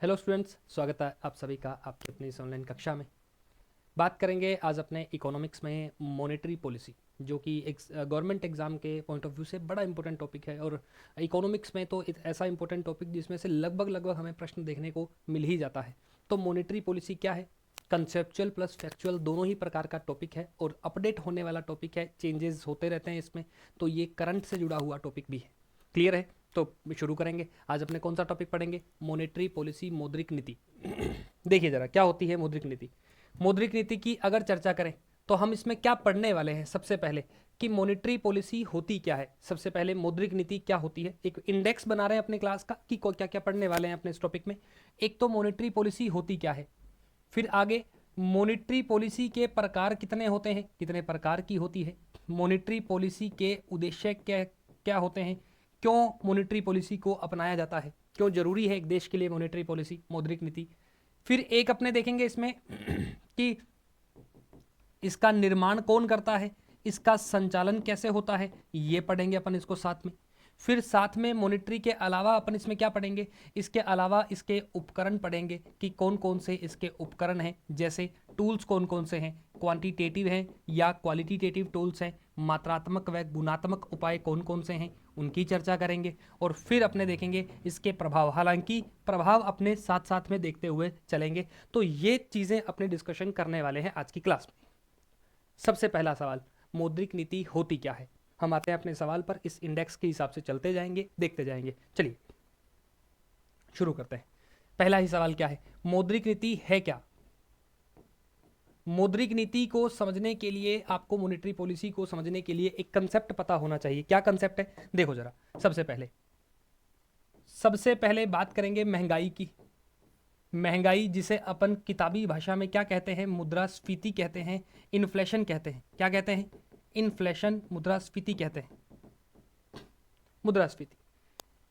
Hello students, स्वागत है आप सभी का आपकी अपनी इस ऑनलाइन कक्षा में। बात करेंगे आज अपने इकोनॉमिक्स में मॉनेटरी पॉलिसी, जो कि एक गवर्नमेंट एग्जाम के पॉइंट ऑफ व्यू से बड़ा इंपॉर्टेंट टॉपिक है। और इकोनॉमिक्स में तो एक ऐसा इंपॉर्टेंट टॉपिक जिसमें से लगभग हमें प्रश्न देखने को मिल ही जाता है। तो मॉनेटरी पॉलिसी क्या है? कंसेप्चुअल प्लस फैक्चुअल दोनों ही प्रकार का टॉपिक है और अपडेट होने वाला टॉपिक है, चेंजेस होते रहते हैं इसमें। तो ये करंट से जुड़ा हुआ टॉपिक भी है। क्लियर है? तो शुरू करेंगे। आज अपने कौन सा टॉपिक पढ़ेंगे? मॉनेटरी पॉलिसी, मौद्रिक नीति। देखिए जरा क्या होती है मौद्रिक नीति। मौद्रिक नीति की अगर चर्चा करें तो हम इसमें क्या पढ़ने वाले हैं? सबसे पहले कि मॉनेटरी पॉलिसी होती क्या है। सबसे पहले मौद्रिक नीति क्या होती है, एक इंडेक्स बना रहे हैं अपने क्लास का कि क्या क्या पढ़ने वाले हैं अपने इस टॉपिक में। एक तो मॉनेटरी पॉलिसी होती क्या है, फिर आगे मॉनेटरी पॉलिसी के प्रकार कितने होते हैं, कितने प्रकार की होती है, मॉनेटरी पॉलिसी के उद्देश्य क्या क्या होते हैं, क्यों मॉनेटरी पॉलिसी को अपनाया जाता है, क्यों जरूरी है एक देश के लिए मॉनेटरी पॉलिसी, मौद्रिक नीति। फिर एक अपने देखेंगे इसमें कि इसका निर्माण कौन करता है, इसका संचालन कैसे होता है, ये पढ़ेंगे अपन इसको साथ में। फिर साथ में मॉनेटरी के अलावा अपन इसमें क्या पढ़ेंगे, इसके अलावा इसके उपकरण पढ़ेंगे कि कौन कौन से इसके उपकरण हैं, जैसे टूल्स कौन कौन से हैं, क्वांटिटेटिव हैं या क्वालिटेटिव टूल्स हैं, मात्रात्मक व गुणात्मक उपाय कौन कौन से हैं, उनकी चर्चा करेंगे। और फिर अपने देखेंगे इसके प्रभाव, हालांकि प्रभाव अपने साथ साथ में देखते हुए चलेंगे। तो ये चीज़ें अपने डिस्कशन करने वाले हैं आज की क्लास में। सबसे पहला सवाल, मौद्रिक नीति होती क्या है। हम आते हैं अपने सवाल पर, इस इंडेक्स के हिसाब से चलते जाएंगे, देखते जाएंगे। चलिए शुरू करते हैं। पहला ही सवाल क्या है, मौद्रिक नीति है क्या। मौद्रिक नीति को समझने के लिए आपको मॉनेटरी पॉलिसी को समझने के लिए एक कंसेप्ट पता होना चाहिए। क्या कंसेप्ट है देखो जरा। सबसे पहले बात करेंगे महंगाई की। महंगाई जिसे अपन किताबी भाषा में क्या कहते हैं, मुद्रास्फीति कहते हैं, इन्फ्लेशन कहते हैं। क्या कहते हैं? इन्फ्लेशन, मुद्रास्फीति कहते हैं। मुद्रास्फीति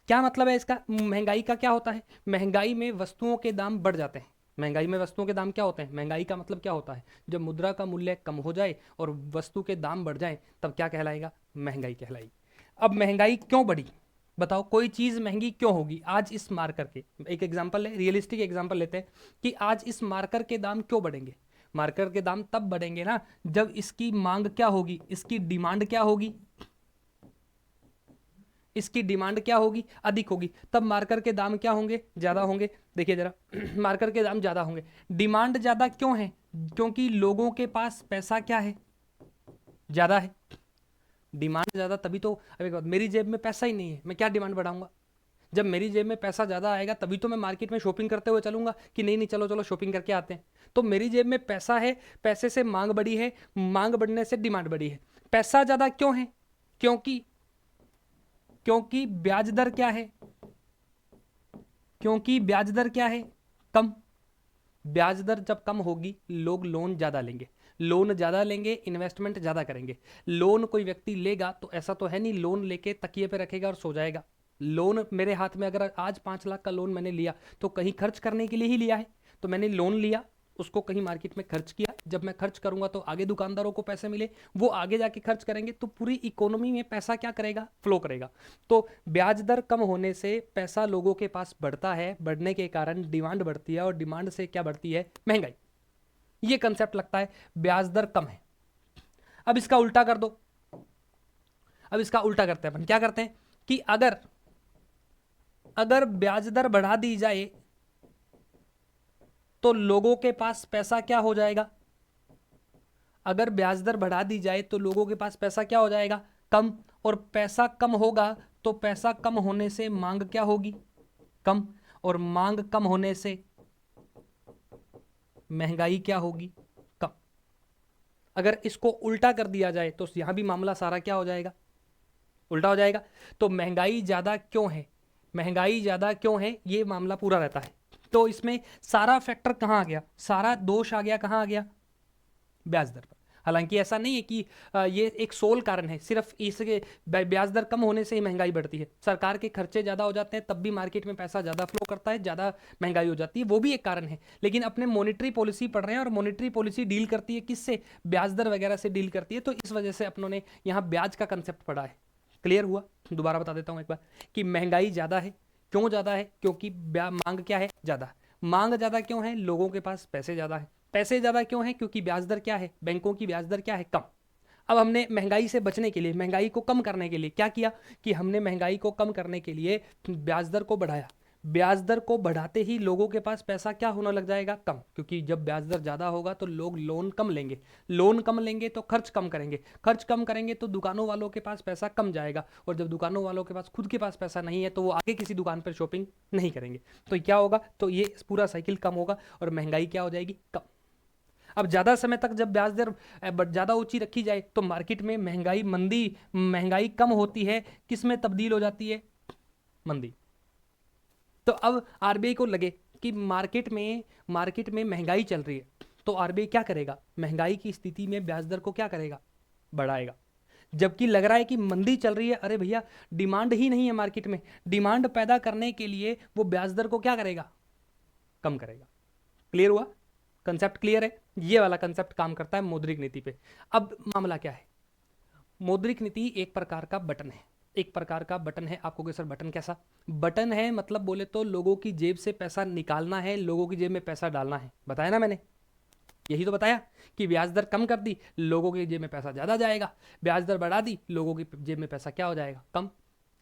क्या मतलब है इसका? महंगाई का क्या होता है? महंगाई में वस्तुओं के दाम बढ़ जाते हैं। महंगाई में वस्तुओं के दाम क्या होते हैं? महंगाई का मतलब क्या होता है? जब मुद्रा का मूल्य कम हो जाए और वस्तु के दाम बढ़ जाए तब क्या कहलाएगा? महंगाई कहलाएगी। अब महंगाई क्यों बढ़ी बताओ, कोई चीज महंगी क्यों होगी? आज इस मार्कर के, एक एग्जांपल है, रियलिस्टिक एग्जांपल लेते हैं कि आज इस मार्कर के दाम क्यों बढ़ेंगे। मार्कर के दाम तब बढ़ेंगे ना जब इसकी मांग क्या होगी, इसकी डिमांड क्या होगी, इसकी डिमांड क्या होगी, अधिक होगी। तब मार्कर के दाम क्या होंगे? ज्यादा होंगे। देखिए जरा मार्कर के दाम ज्यादा होंगे। डिमांड ज्यादा क्यों है? क्योंकि लोगों के पास पैसा क्या है? ज्यादा है। डिमांड ज्यादा तभी तो। अब एक बात, मेरी जेब में पैसा ही नहीं है, मैं क्या डिमांड बढ़ाऊंगा? जब मेरी जेब में पैसा ज्यादा आएगा तभी तो मैं मार्केट में शॉपिंग करते हुए चलूंगा कि नहीं नहीं चलो चलो शॉपिंग करके आते हैं। तो मेरी जेब में पैसा है, पैसे से मांग बढ़ी है, मांग बढ़ने से डिमांड बढ़ी है। पैसा ज्यादा क्यों है? क्योंकि क्योंकि ब्याज दर क्या है? क्योंकि ब्याज दर क्या है? कम। ब्याज दर जब कम होगी लोग लोन ज्यादा लेंगे, लोन ज्यादा लेंगे, इन्वेस्टमेंट ज्यादा करेंगे। लोन कोई व्यक्ति लेगा तो ऐसा तो है नहीं लोन लेके तकिए पे रखेगा और सो जाएगा। लोन मेरे हाथ में, अगर आज 5 लाख का लोन मैंने लिया तो कहीं खर्च करने के लिए ही लिया है। तो मैंने लोन लिया, उसको कहीं मार्केट में खर्च किया, जब मैं खर्च करूंगा तो आगे दुकानदारों को पैसे मिले, वो आगे जाके खर्च करेंगे, तो पूरी इकोनॉमी में पैसा क्या करेगा? फ्लो करेगा। तो ब्याज दर कम होने से पैसा लोगों के पास बढ़ता है, बढ़ने के कारण डिमांड बढ़ती है, और डिमांड से क्या बढ़ती है? महंगाई। ये कंसेप्ट लगता है, ब्याज दर कम है। अब इसका उल्टा कर दो। अब इसका उल्टा करते हैं अपन, क्या करते हैं कि अगर अगर ब्याज दर बढ़ा दी जाए तो लोगों के पास पैसा क्या हो जाएगा? अगर ब्याज दर बढ़ा दी जाए तो लोगों के पास पैसा क्या हो जाएगा? कम। और पैसा कम होगा तो पैसा कम होने से मांग क्या होगी? कम। और मांग कम होने से महंगाई क्या होगी? कम। अगर इसको उल्टा कर दिया जाए तो यहां भी मामला सारा क्या हो जाएगा? उल्टा हो जाएगा। तो महंगाई ज्यादा क्यों है, महंगाई ज्यादा क्यों है, ये मामला पूरा रहता है। तो इसमें सारा फैक्टर कहां आ गया, सारा दोष आ गया, कहां आ गया? ब्याज दर पर। हालांकि ऐसा नहीं है कि ये एक सोल कारण है, सिर्फ इसके ब्याज दर कम होने से ही महंगाई बढ़ती है। सरकार के खर्चे ज्यादा हो जाते हैं तब भी मार्केट में पैसा ज्यादा फ्लो करता है, ज्यादा महंगाई हो जाती है, वो भी एक कारण है। लेकिन अपने मॉनेटरी पॉलिसी पढ़ रहे हैं और मॉनेटरी पॉलिसी डील करती है किससे? ब्याज दर वगैरह से डील करती है। तो इस वजह से अपनों ने यहाँ ब्याज का कंसेप्ट पढ़ा है। क्लियर हुआ? दोबारा बता देता हूं एक बार कि महंगाई ज्यादा है। क्यों ज्यादा है? क्योंकि मांग क्या है? ज्यादा। मांग ज़्यादा क्यों है? लोगों के पास पैसे ज़्यादा है। पैसे ज़्यादा क्यों है? क्योंकि ब्याज दर क्या है? बैंकों की ब्याज दर क्या है? कम। अब हमने महंगाई से बचने के लिए, महंगाई को कम करने के लिए क्या किया कि हमने महंगाई को कम करने के लिए ब्याज दर को बढ़ाया। ब्याज दर को बढ़ाते ही लोगों के पास पैसा क्या होने लग जाएगा? कम। क्योंकि जब ब्याज दर ज़्यादा होगा तो लोग लोन कम लेंगे, लोन कम लेंगे तो खर्च कम करेंगे, खर्च कम करेंगे तो दुकानों वालों के पास पैसा कम जाएगा, और जब दुकानों वालों के पास खुद के पास पैसा नहीं है तो वो आगे किसी दुकान पर शॉपिंग नहीं करेंगे। तो क्या होगा? तो ये पूरा साइकिल कम होगा और महंगाई क्या हो जाएगी? कम। अब ज़्यादा समय तक जब ब्याज दर ज़्यादा ऊंची रखी जाए तो मार्केट में महंगाई, मंदी, महंगाई कम होती है, किस में तब्दील हो जाती है? मंदी। तो अब आरबीआई को लगे कि मार्केट में महंगाई चल रही है, तो आरबीआई क्या करेगा? महंगाई की स्थिति में ब्याज दर को क्या करेगा? बढ़ाएगा। जबकि लग रहा है कि मंदी चल रही है, अरे भैया डिमांड ही नहीं है मार्केट में, डिमांड पैदा करने के लिए वो ब्याज दर को क्या करेगा? कम करेगा। क्लियर हुआ? कंसेप्ट क्लियर है? ये वाला कंसेप्ट काम करता है मौद्रिक नीति पे। अब मामला क्या है? मौद्रिक नीति एक प्रकार का बटन है, एक प्रकार का बटन है। आपको सर बटन कैसा? बटन है मतलब बोले तो लोगों की जेब से पैसा निकालना है, लोगों की जेब में पैसा डालना है। बताया ना मैंने, यही तो बताया कि ब्याज दर कम कर दी, लोगों की जेब में पैसा ज्यादा जाएगा, ब्याज दर बढ़ा दी, लोगों की जेब में पैसा क्या हो जाएगा? कम।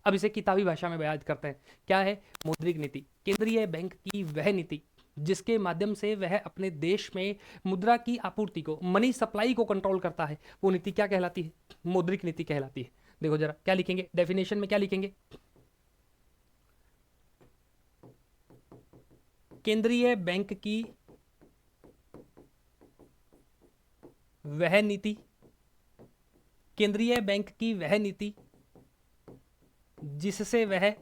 अब इसे किताबी भाषा में बयान करते हैं। क्या है मौद्रिक नीति? केंद्रीय बैंक की वह नीति जिसके माध्यम से वह अपने देश में मुद्रा की आपूर्ति को, मनी सप्लाई को कंट्रोल करता है, वो नीति क्या कहलाती है? मौद्रिक नीति कहलाती है। देखो जरा क्या लिखेंगे डेफिनेशन में, क्या लिखेंगे? केंद्रीय बैंक की वह नीति, केंद्रीय बैंक की वह नीति जिससे वह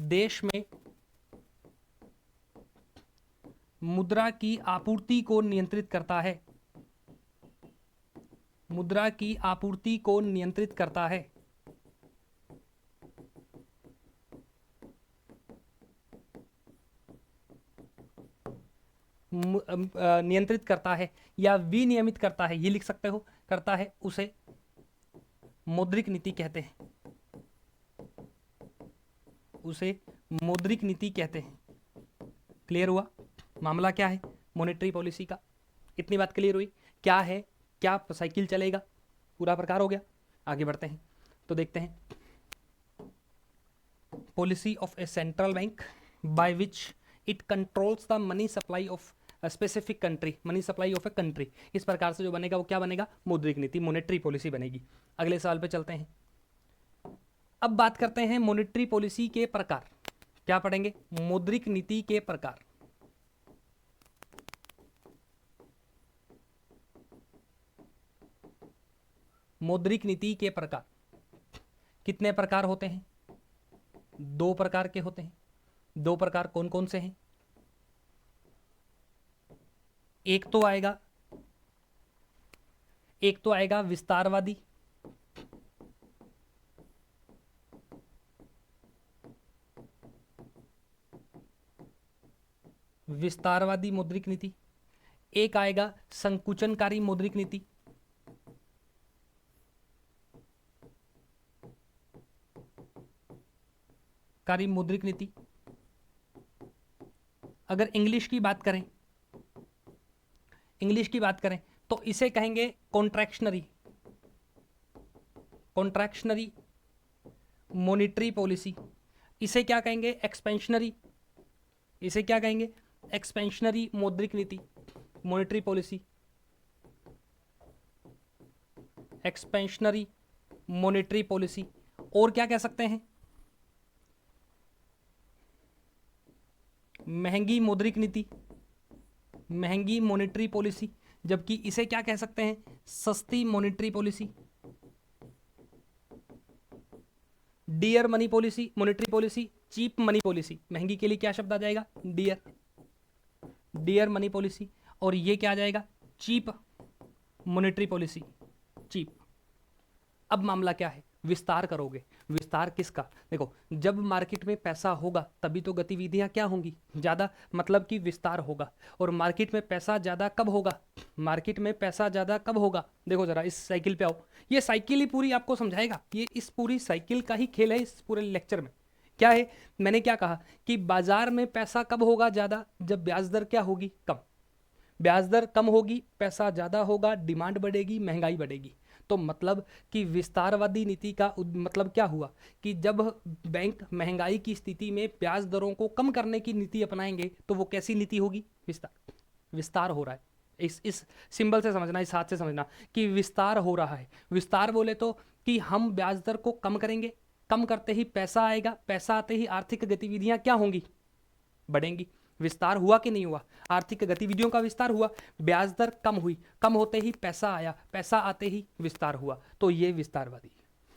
देश में मुद्रा की आपूर्ति को नियंत्रित करता है, मुद्रा की आपूर्ति को नियंत्रित करता है। नियंत्रित करता है या विनियमित करता है, ये लिख सकते हो, करता है, उसे मौद्रिक नीति कहते हैं, उसे मौद्रिक नीति कहते हैं। क्लियर हुआ? मामला क्या है मॉनेटरी पॉलिसी का? इतनी बात क्लियर हुई? क्या है, क्या साइकिल चलेगा, पूरा प्रकार हो गया। आगे बढ़ते हैं तो देखते हैं policy of A central bank by which it controls the money supply of specific country, money supply of a country. इस प्रकार से जो बनेगा वो क्या बनेगा? मौद्रिक नीति, मॉनेटरी पॉलिसी बनेगी। अगले सवाल पे चलते हैं। अब बात करते हैं मॉनेटरी पॉलिसी के प्रकार। क्या पढ़ेंगे? मौद्रिक नीति के प्रकार। मौद्रिक नीति के प्रकार कितने प्रकार होते हैं? 2 प्रकार के होते हैं। 2 प्रकार कौन कौन से हैं? एक तो आएगा विस्तारवादी, विस्तारवादी मौद्रिक नीति। एक आएगा संकुचनकारी मौद्रिक नीति, कारी मौद्रिक नीति। अगर इंग्लिश की बात करें तो इसे कहेंगे कॉन्ट्रैक्शनरी, कॉन्ट्रैक्शनरी मॉनेटरी पॉलिसी। इसे क्या कहेंगे? एक्सपेंशनरी, इसे क्या कहेंगे? एक्सपेंशनरी मौद्रिक नीति, monetary policy, expansionary monetary policy. और क्या कह सकते हैं? महंगी मौद्रिक नीति, महंगी मॉनेटरी पॉलिसी। जबकि इसे क्या कह सकते हैं? सस्ती monetary policy, dear money policy, monetary policy, cheap money policy. महंगी के लिए क्या शब्द आ जाएगा? Dear, dear money policy. और ये क्या आ जाएगा? Cheap monetary policy, cheap. अब मामला क्या है? विस्तार करोगे। विस्तार किसका? देखो जब मार्केट में पैसा होगा तभी तो गतिविधियां क्या होंगी? ज़्यादा, मतलब कि विस्तार होगा। और मार्केट में पैसा ज़्यादा कब होगा? मार्केट में पैसा ज़्यादा कब होगा? देखो ज़रा इस साइकिल पे आओ, ये साइकिल ही पूरी आपको समझाएगा। ये इस पूरी साइकिल का ही खेल है इस पूरे लेक्चर में। क्या है, मैंने क्या कहा कि बाजार में पैसा कब होगा ज्यादा, जब ब्याज दर क्या होगी, कम। ब्याज दर कम होगी, पैसा ज्यादा होगा, डिमांड बढ़ेगी, महंगाई बढ़ेगी। तो मतलब कि विस्तारवादी नीति का मतलब क्या हुआ कि जब बैंक महंगाई की स्थिति में ब्याज दरों को कम करने की नीति अपनाएंगे तो वो कैसी नीति होगी, विस्तार। विस्तार हो रहा है, इस सिंबल से समझना, इस हाथ से समझना कि विस्तार हो रहा है। विस्तार बोले तो कि हम ब्याज दर को कम करेंगे, कम करते ही पैसा आएगा, पैसा आते ही आर्थिक गतिविधियां क्या होंगी, बढ़ेंगी। विस्तार हुआ कि नहीं हुआ, आर्थिक गतिविधियों का विस्तार हुआ, ब्याज दर कम हुई, कम होते ही पैसा आया, पैसा आते ही विस्तार हुआ। तो ये विस्तारवादी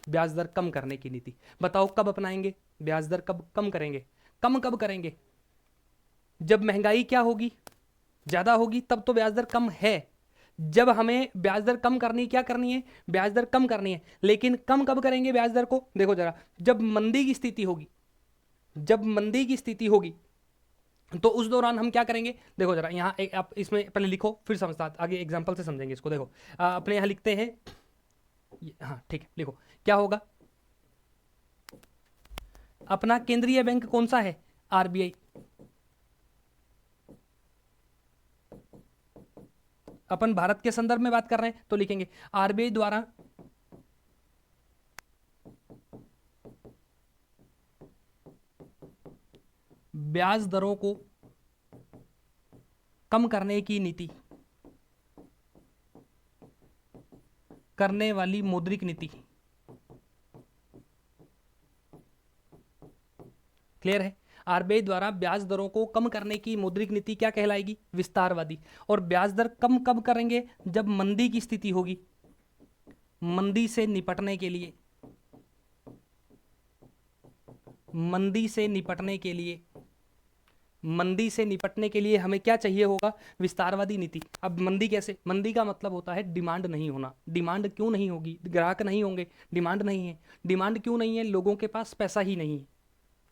ब्याज दर कम करने की नीति। बताओ कब अपनाएंगे, ब्याज दर कब कम करेंगे, कम कब करेंगे, जब महंगाई क्या होगी, ज्यादा होगी, तब तो ब्याज दर कम है। जब हमें ब्याज दर कम करनी, क्या करनी है, ब्याज दर कम करनी है। लेकिन कम कब करेंगे ब्याज दर को, देखो जरा, जब मंदी की स्थिति होगी, जब मंदी की स्थिति होगी तो उस दौरान हम क्या करेंगे, देखो जरा यहाँ एक आप इसमें पहले लिखो, फिर समझता आगे एग्जांपल से समझेंगे इसको। देखो अपने यहाँ लिखते हैं, हाँ ठीक है, लिखो क्या होगा। अपना केंद्रीय बैंक कौन सा है, आरबीआई। अपन भारत के संदर्भ में बात कर रहे हैं तो लिखेंगे आरबीआई द्वारा ब्याज दरों को कम करने की नीति करने वाली मौद्रिक नीति। क्लियर है, आरबीआई द्वारा ब्याज दरों को कम करने की मौद्रिक नीति क्या कहलाएगी, विस्तारवादी। और ब्याज दर कम कब करेंगे, जब मंदी की स्थिति होगी, मंदी से निपटने के लिए, मंदी से निपटने के लिए, मंदी से निपटने के लिए हमें क्या चाहिए होगा, विस्तारवादी नीति। अब मंदी कैसे, मंदी का मतलब होता है डिमांड नहीं होना। डिमांड क्यों नहीं होगी, ग्राहक नहीं होंगे, डिमांड नहीं है। डिमांड क्यों नहीं है, लोगों के पास पैसा ही नहीं है।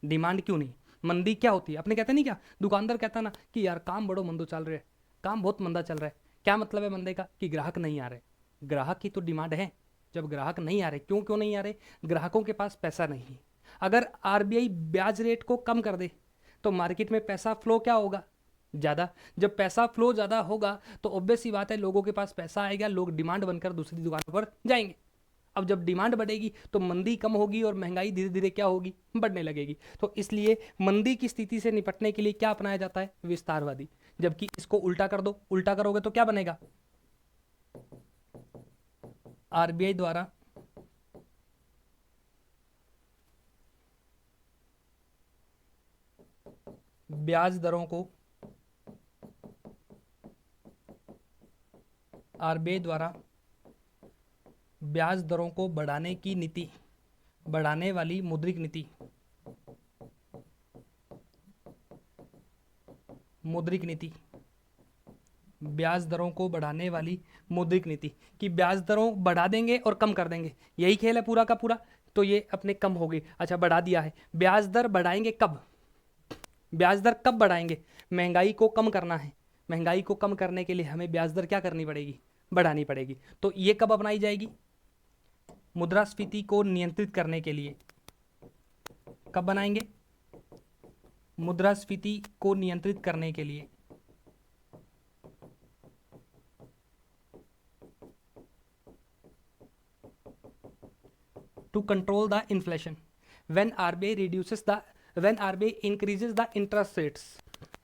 डिमांड क्यों नहीं, मंदी क्या होती है, अपने कहते नहीं क्या, दुकानदार कहता ना कि यार काम बड़ो मंदो चल रहा है, काम बहुत मंदा चल रहा है। क्या मतलब है मंदे का, कि ग्राहक नहीं आ रहे। ग्राहक की तो डिमांड है, जब ग्राहक नहीं आ रहे, क्यों क्यों नहीं आ रहे, ग्राहकों के पास पैसा नहीं है। अगर आरबीआई ब्याज रेट को कम कर दे तो मार्केट में पैसा फ्लो क्या होगा, ज़्यादा। जब पैसा फ्लो ज़्यादा होगा तो ऑब्वियस सी बात है, लोगों के पास पैसा आएगा, लोग डिमांड बनकर दूसरी दुकानों पर जाएंगे। अब जब डिमांड बढ़ेगी तो मंदी कम होगी और महंगाई धीरे धीरे क्या होगी, बढ़ने लगेगी। तो इसलिए मंदी की स्थिति से निपटने के लिए क्या अपनाया जाता है, विस्तारवादी। जबकि इसको उल्टा कर दो, उल्टा करोगे तो क्या बनेगा, आरबीआई द्वारा ब्याज दरों को, आरबीआई द्वारा ब्याज दरों को बढ़ाने की नीति, बढ़ाने वाली मौद्रिक नीति, मौद्रिक नीति, ब्याज दरों को बढ़ाने वाली मौद्रिक नीति। कि ब्याज दरों बढ़ा देंगे और कम कर देंगे, यही खेल है पूरा का पूरा। तो ये अपने कम हो गई, अच्छा बढ़ा दिया है। ब्याज दर बढ़ाएंगे कब, ब्याज दर कब बढ़ाएंगे, महंगाई को कम करना है। महंगाई को कम करने के लिए हमें ब्याज दर क्या करनी पड़ेगी, बढ़ानी पड़ेगी। तो ये कब अपनाई जाएगी, मुद्रास्फीति को नियंत्रित करने के लिए। कब बनाएंगे, मुद्रास्फीति को नियंत्रित करने के लिए। To control the inflation when RBI reduces the when RBI increases the interest rates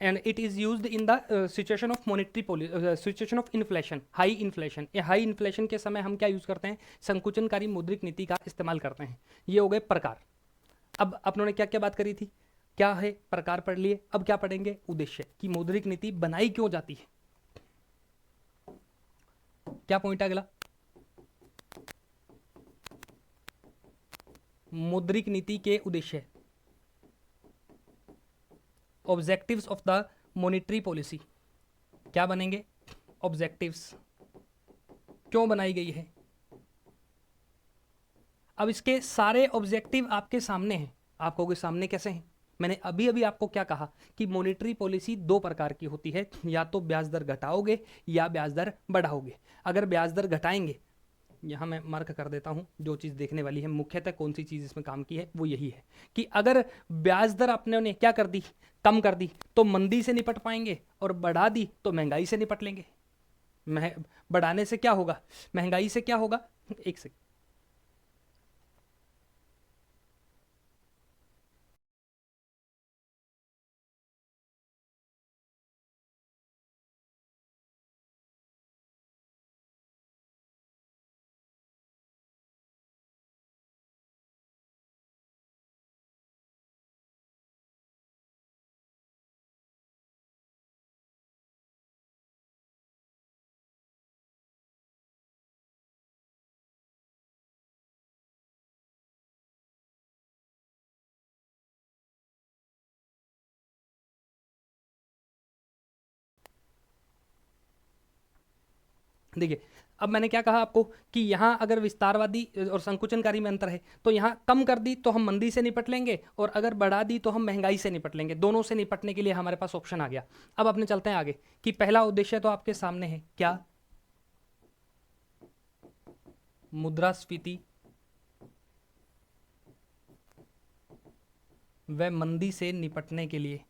and it is used in the situation of monetary policy, situation of inflation, high inflation। ये हाई इन्फ्लेशन के समय हम क्या use करते हैं, संकुचनकारी मौद्रिक नीति का इस्तेमाल करते हैं। ये हो गए प्रकार। अब अपनों ने क्या क्या बात करी थी, क्या है प्रकार पढ़ लिए, अब क्या पढ़ेंगे, उद्देश्य, कि मौद्रिक नीति बनाई क्यों जाती है। क्या पॉइंट अगला, मौद्रिक नीति के उद्देश्य, objectives of the monetary policy. क्या बनेंगे, ऑब्जेक्टिव्स, क्यों बनाई गई है। अब इसके सारे ऑब्जेक्टिव आपके सामने हैं। आप कहोगे सामने कैसे हैं, मैंने अभी अभी आपको क्या कहा कि मॉनेटरी पॉलिसी दो प्रकार की होती है, या तो ब्याज दर घटाओगे या ब्याज दर बढ़ाओगे। अगर ब्याज दर घटाएंगे, यहाँ मैं मार्क कर देता हूँ जो चीज़ देखने वाली है, मुख्यतः कौन सी चीज़ इसमें काम की है वो यही है कि अगर ब्याज दर अपने ने क्या कर दी, कम कर दी, तो मंदी से निपट पाएंगे, और बढ़ा दी तो महंगाई से निपट लेंगे। बढ़ाने से क्या होगा, महंगाई से क्या होगा, एक सेकंड। देखिए, अब मैंने क्या कहा आपको कि यहाँ अगर विस्तारवादी और संकुचनकारी में अंतर है, तो यहाँ कम कर दी तो हम मंदी से निपट लेंगे, और अगर बढ़ा दी तो हम महंगाई से निपट लेंगे। दोनों से निपटने के लिए हमारे पास ऑप्शन आ गया। अब अपने चलते हैं आगे कि पहला उद्देश्य तो आपके सामने है, क्या, मुद्रास्फीति व मंदी से निपटने के लिए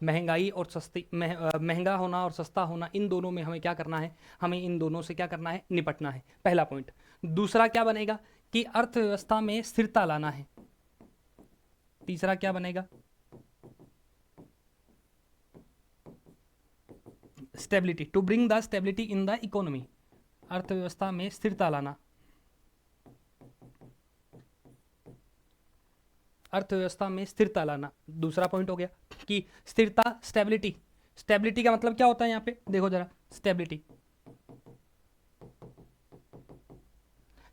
महंगाई और महंगा होना और सस्ता होना, इन दोनों में हमें क्या करना है, हमें इन दोनों से क्या करना है, निपटना है, पहला पॉइंट। दूसरा क्या बनेगा कि अर्थव्यवस्था में स्थिरता लाना है। तीसरा क्या बनेगा, stability, to bring the stability in the economy, अर्थव्यवस्था में स्थिरता लाना, अर्थव्यवस्था में स्थिरता लाना दूसरा पॉइंट हो गया कि स्थिरता, स्टेबिलिटी। स्टेबिलिटी का मतलब क्या होता है यहाँ पे देखो जरा, स्टेबिलिटी,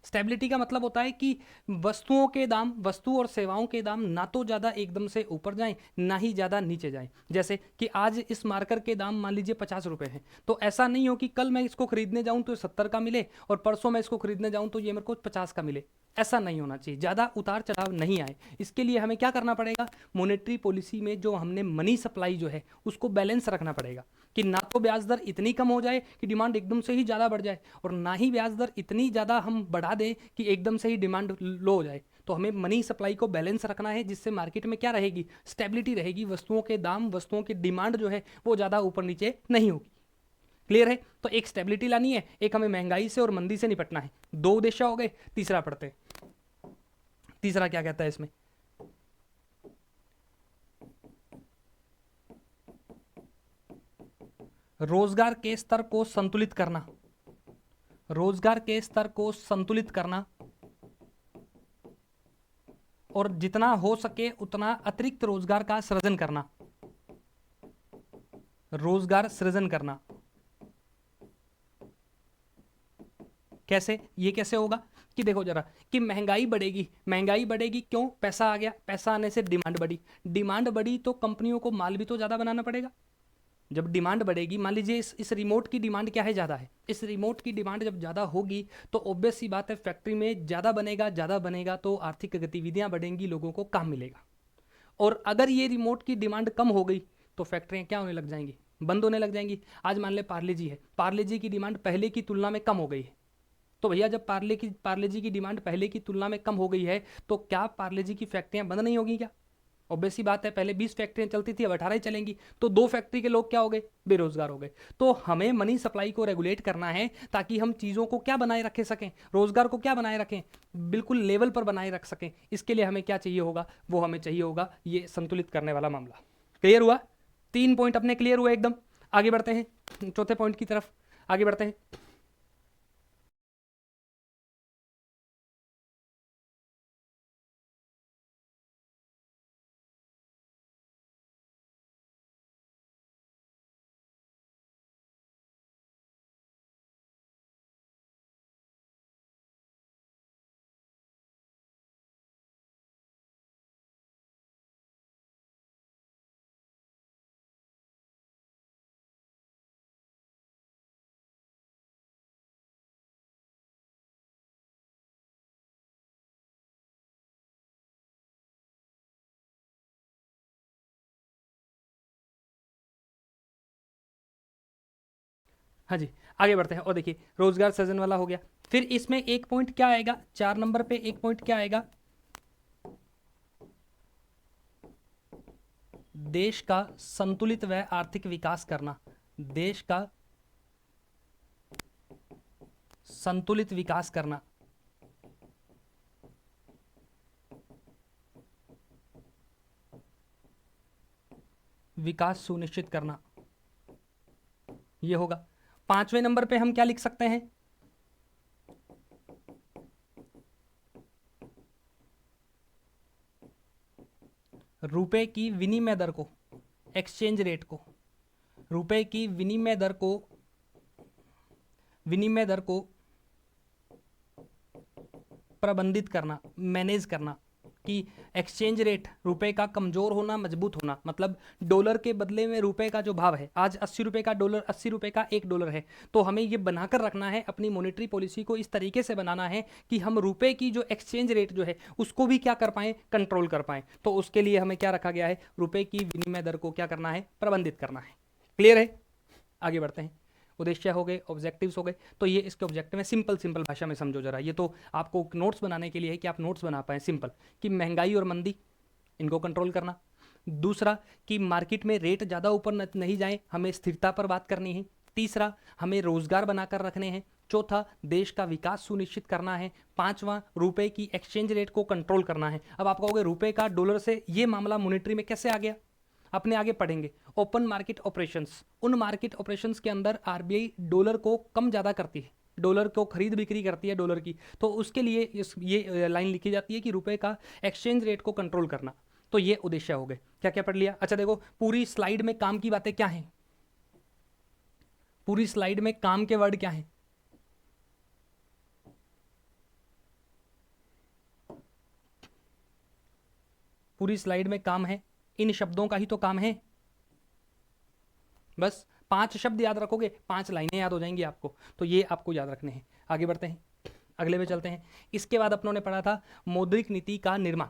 स्टेबिलिटी का मतलब होता है कि वस्तुओं के दाम, वस्तु और सेवाओं के दाम ना तो ज़्यादा एकदम से ऊपर जाएं, ना ही ज़्यादा नीचे जाएं। जैसे कि आज इस मार्कर के दाम मान लीजिए 50 रुपये हैं, तो ऐसा नहीं हो कि कल मैं इसको खरीदने जाऊं तो 70 का मिले, और परसों मैं इसको खरीदने जाऊं तो ये मेरे को 50 का मिले। ऐसा नहीं होना चाहिए, ज़्यादा उतार चढ़ाव नहीं आए। इसके लिए हमें क्या करना पड़ेगा, मॉनेटरी पॉलिसी में जो हमने मनी सप्लाई जो है उसको बैलेंस रखना पड़ेगा कि ना तो ब्याज दर इतनी कम हो जाए कि डिमांड एकदम से ही ज़्यादा बढ़ जाए, और ना ही ब्याज दर इतनी ज़्यादा हम बढ़ा दें कि एकदम से ही डिमांड लो हो जाए। तो हमें मनी सप्लाई को बैलेंस रखना है, जिससे मार्केट में क्या रहेगी, स्टेबिलिटी रहेगी, वस्तुओं के दाम, वस्तुओं की डिमांड जो है वो ज़्यादा ऊपर नीचे नहीं होगी। क्लियर है? तो एक स्टेबिलिटी लानी है, एक हमें महंगाई से और मंदी से निपटना है। दो उद्देश्य हो गए। तीसरा पढ़ते हैं, तीसरा क्या कहता है इसमें, रोजगार के स्तर को संतुलित करना, रोजगार के स्तर को संतुलित करना, और जितना हो सके उतना अतिरिक्त रोजगार का सृजन करना, रोजगार सृजन करना। कैसे, ये कैसे होगा कि देखो जरा कि महंगाई बढ़ेगी, महंगाई बढ़ेगी क्यों, पैसा आ गया, पैसा आने से डिमांड बढ़ी, डिमांड बढ़ी तो कंपनियों को माल भी तो ज़्यादा बनाना पड़ेगा। जब डिमांड बढ़ेगी, मान लीजिए इस रिमोट की डिमांड क्या है, ज़्यादा है, इस रिमोट की डिमांड जब ज़्यादा होगी तो ऑब्वियस सी बात है फैक्ट्री में ज़्यादा बनेगा, ज़्यादा बनेगा तो आर्थिक गतिविधियां बढ़ेंगी, लोगों को काम मिलेगा। और अगर ये रिमोट की डिमांड कम हो गई तो फैक्ट्रियां क्या होने लग जाएंगी, बंद होने लग जाएंगी। आज मान ले पार्ले जी है, पार्ले जी की डिमांड पहले की तुलना में कम हो गई है, तो भैया जब पार्ले जी की डिमांड पहले की तुलना में कम हो गई है तो क्या पार्ले जी की फैक्ट्रियां बंद नहीं होगी क्या? ऑब्वियस सी बात है, पहले 20 फैक्ट्रियां चलती थी, अब 18 ही चलेंगी, तो दो फैक्ट्री के लोग क्या हो गए, बेरोजगार हो गए। तो हमें मनी सप्लाई को रेगुलेट करना है ताकि हम चीज़ों को क्या बनाए रखे सकें, रोजगार को क्या बनाए रखें, बिल्कुल लेवल पर बनाए रख सकें। इसके लिए हमें क्या चाहिए होगा, वो हमें चाहिए होगा ये संतुलित करने वाला मामला। क्लियर हुआ? तीन पॉइंट अपने क्लियर हुए एकदम। आगे बढ़ते हैं चौथे पॉइंट की तरफ, आगे बढ़ते हैं। हाँ जी, आगे बढ़ते हैं। और देखिए रोजगार सृजन वाला हो गया। फिर इसमें एक पॉइंट क्या आएगा, 4 नंबर पे एक पॉइंट क्या आएगा, देश का संतुलित व आर्थिक विकास करना। देश का संतुलित विकास करना, विकास सुनिश्चित करना, ये होगा। 5वें नंबर पे हम क्या लिख सकते हैं, रुपए की विनिमय दर को, एक्सचेंज रेट को, रुपए की विनिमय दर को, विनिमय दर को प्रबंधित करना, मैनेज करना, कि एक्सचेंज रेट रुपए का कमजोर होना, मजबूत होना, मतलब डॉलर के बदले में रुपए का जो भाव है, आज 80 रुपए का डॉलर, 80 रुपए का $1 है, तो हमें ये बनाकर रखना है, अपनी मॉनेटरी पॉलिसी को इस तरीके से बनाना है कि हम रुपए की जो एक्सचेंज रेट जो है उसको भी क्या कर पाएं, कंट्रोल कर पाएं। तो उसके लिए हमें क्या रखा गया है, रुपए की विनिमय दर को क्या करना है, प्रबंधित करना है। क्लियर है, आगे बढ़ते हैं। उद्देश्य हो गए, ऑब्जेक्टिव्स हो गए, तो ये इसके ऑब्जेक्टिव में सिंपल सिंपल भाषा में समझो जरा। ये तो आपको नोट्स बनाने के लिए है कि आप नोट्स बना पाएं सिंपल, कि महंगाई और मंदी इनको कंट्रोल करना। दूसरा कि मार्केट में रेट ज़्यादा ऊपर नहीं जाए, हमें स्थिरता पर बात करनी है। तीसरा हमें रोजगार बनाकर रखने हैं। चौथा देश का विकास सुनिश्चित करना है। पांचवा रुपए की एक्सचेंज रेट को कंट्रोल करना है। अब आप कहोगे रुपए का डॉलर से ये मामला मॉनेटरी में कैसे आ गया, अपने आगे पढ़ेंगे। ओपन मार्केट ऑपरेशंस, उन मार्केट ऑपरेशंस के अंदर आरबीआई डॉलर को कम ज़्यादा करती है, डॉलर को खरीद बिक्री करती है डॉलर की, तो उसके लिए ये लाइन लिखी जाती है कि रुपए का एक्सचेंज रेट को कंट्रोल करना। तो ये उद्देश्य हो गए। क्या क्या पढ़ लिया, अच्छा देखो पूरी स्लाइड में काम की बातें क्या हैं, पूरी स्लाइड में काम के वर्ड क्या हैं, पूरी स्लाइड में काम है, इन शब्दों का ही तो काम है। बस 5 शब्द याद रखोगे, 5 लाइनें याद हो जाएंगी आपको, तो ये आपको याद रखने हैं। आगे बढ़ते हैं, अगले में चलते हैं। इसके बाद अपनों ने पढ़ा था मौद्रिक नीति का निर्माण।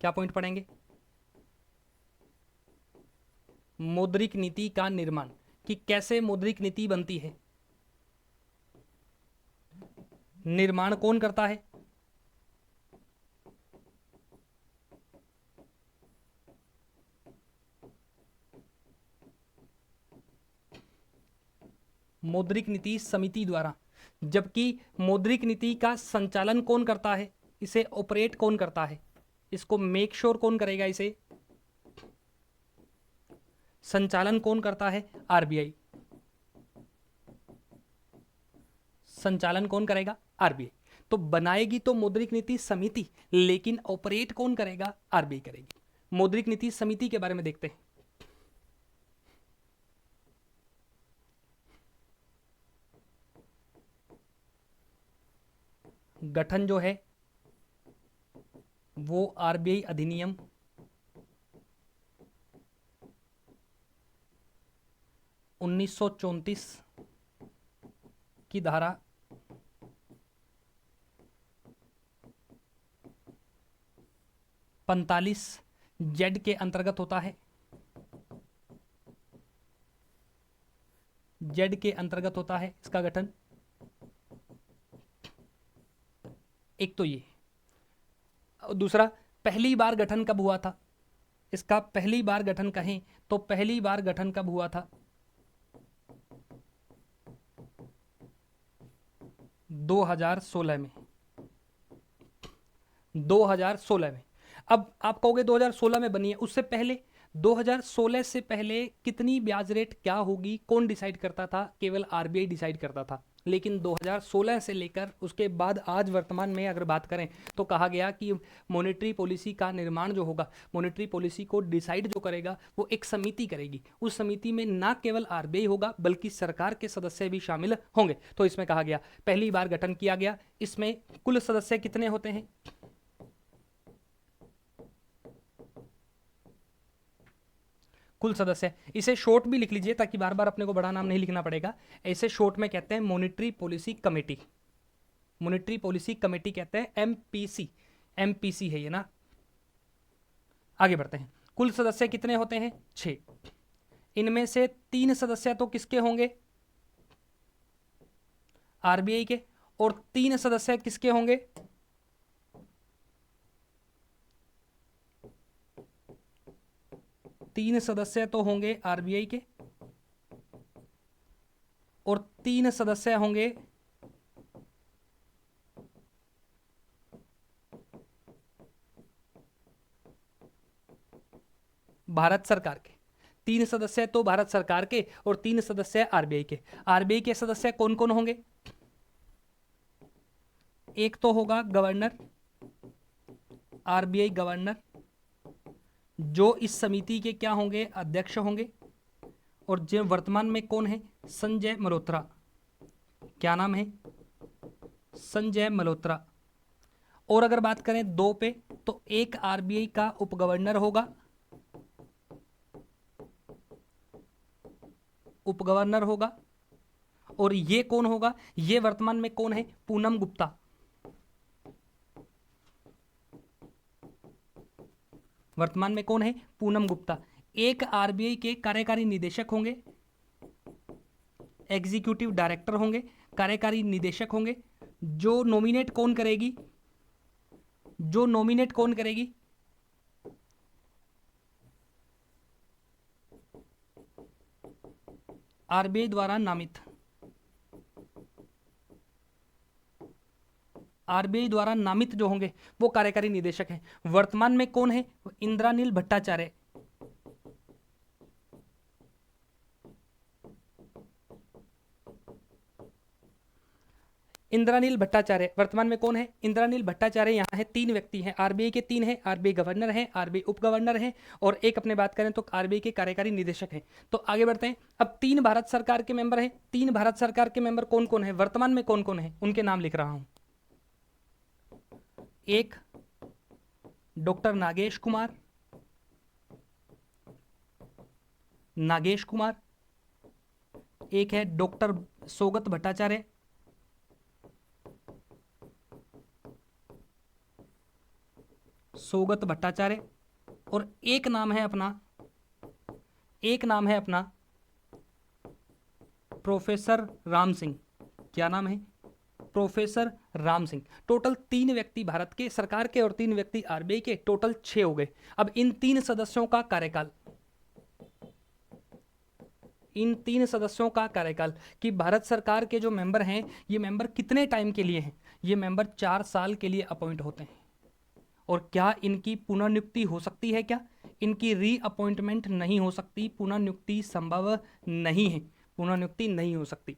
क्या पॉइंट पढ़ेंगे, मौद्रिक नीति का निर्माण, कि कैसे मौद्रिक नीति बनती है, निर्माण कौन करता है, मौद्रिक नीति समिति द्वारा। जबकि मौद्रिक नीति का संचालन कौन करता है, इसे ऑपरेट कौन करता है, इसको मेक श्योर कौन करेगा, इसे संचालन कौन करता है, आरबीआई। संचालन कौन करेगा, आरबीआई। तो बनाएगी तो मौद्रिक नीति समिति, लेकिन ऑपरेट कौन करेगा, आरबीआई करेगी। मौद्रिक नीति समिति के बारे में देखते हैं। गठन जो है वो आरबीआई अधिनियम 1934 की धारा 45 जेड के अंतर्गत होता है, जेड के अंतर्गत होता है इसका गठन। एक तो ये, दूसरा पहली बार गठन कब हुआ था, इसका पहली बार गठन कहें तो पहली बार गठन कब हुआ था, 2016 में, 2016 में। अब आप कहोगे 2016 में बनी है, उससे पहले 2016 से पहले कितनी ब्याज रेट क्या होगी कौन डिसाइड करता था, केवल आरबीआई डिसाइड करता था। लेकिन 2016 से लेकर उसके बाद आज वर्तमान में अगर बात करें तो कहा गया कि मॉनेटरी पॉलिसी का निर्माण जो होगा, मॉनेटरी पॉलिसी को डिसाइड जो करेगा वो एक समिति करेगी। उस समिति में ना केवल आरबीआई होगा बल्कि सरकार के सदस्य भी शामिल होंगे। तो इसमें कहा गया पहली बार गठन किया गया। इसमें कुल सदस्य कितने होते हैं, कुल सदस्य, इसे शॉर्ट भी लिख लीजिए ताकि बार बार अपने को बड़ा नाम नहीं लिखना पड़ेगा। ऐसे शॉर्ट में कहते हैं monetary policy committee, monetary policy committee कहते हैं, एमपीसी, एमपीसी है ये ना। आगे बढ़ते हैं, कुल सदस्य कितने होते हैं, 6। इनमें से 3 सदस्य तो किसके होंगे? आरबीआई के। और 3 सदस्य किसके होंगे? तीन सदस्य तो होंगे आरबीआई के और 3 सदस्य होंगे भारत सरकार के। 3 सदस्य तो भारत सरकार के और 3 सदस्य आरबीआई के। आरबीआई के सदस्य कौन कौन होंगे? एक तो होगा गवर्नर, आरबीआई गवर्नर, जो इस समिति के क्या होंगे? अध्यक्ष होंगे। और जो वर्तमान में कौन है? संजय मल्होत्रा। क्या नाम है? संजय मल्होत्रा। और अगर बात करें 2 पे, तो एक आरबीआई का उप गवर्नर होगा, उप गवर्नर होगा। और ये कौन होगा? ये वर्तमान में कौन है? पूनम गुप्ता। वर्तमान में कौन है? पूनम गुप्ता। एक आरबीआई के कार्यकारी निदेशक होंगे, एग्जीक्यूटिव डायरेक्टर होंगे, कार्यकारी निदेशक होंगे। जो नॉमिनेट कौन करेगी? जो नॉमिनेट कौन करेगी? आरबीआई द्वारा नामित। आरबीआई द्वारा नामित जो होंगे वो कार्यकारी निदेशक हैं। वर्तमान में कौन है? इंद्रानील भट्टाचार्य। इंद्रानील भट्टाचार्य वर्तमान में कौन है? इंद्रानील भट्टाचार्य यहाँ है। 3 व्यक्ति हैं, आरबीआई के 3 हैं, आरबीआई गवर्नर हैं, आरबीआई उप गवर्नर हैं और एक अपने बात करें तो आरबीआई के कार्यकारी निदेशक हैं। तो आगे बढ़ते हैं। अब 3 भारत सरकार के मेंबर हैं। 3 भारत सरकार के मेंबर कौन कौन है? वर्तमान में कौन कौन है उनके नाम लिख रहा हूं। एक डॉक्टर नागेश कुमार, नागेश कुमार। एक है डॉक्टर सौगत भट्टाचार्य, सौगत भट्टाचार्य। और एक नाम है अपना, एक नाम है अपना प्रोफेसर राम सिंह। क्या नाम है? प्रोफेसर राम सिंह। टोटल 3 व्यक्ति भारत के सरकार के और 3 व्यक्ति आरबीआई के, टोटल 6 हो गए। अब इन 3 सदस्यों का कार्यकाल, इन 3 सदस्यों का कार्यकाल कि भारत सरकार के जो मेंबर हैं ये मेंबर कितने टाइम के लिए हैं? ये मेंबर 4 साल के लिए अपॉइंट होते हैं। और क्या इनकी पुनर्नियुक्ति हो सकती है? क्या इनकी रीअपॉइंटमेंट नहीं हो सकती? पुनर्नियुक्ति संभव नहीं है, पुनर्नियुक्ति नहीं हो सकती।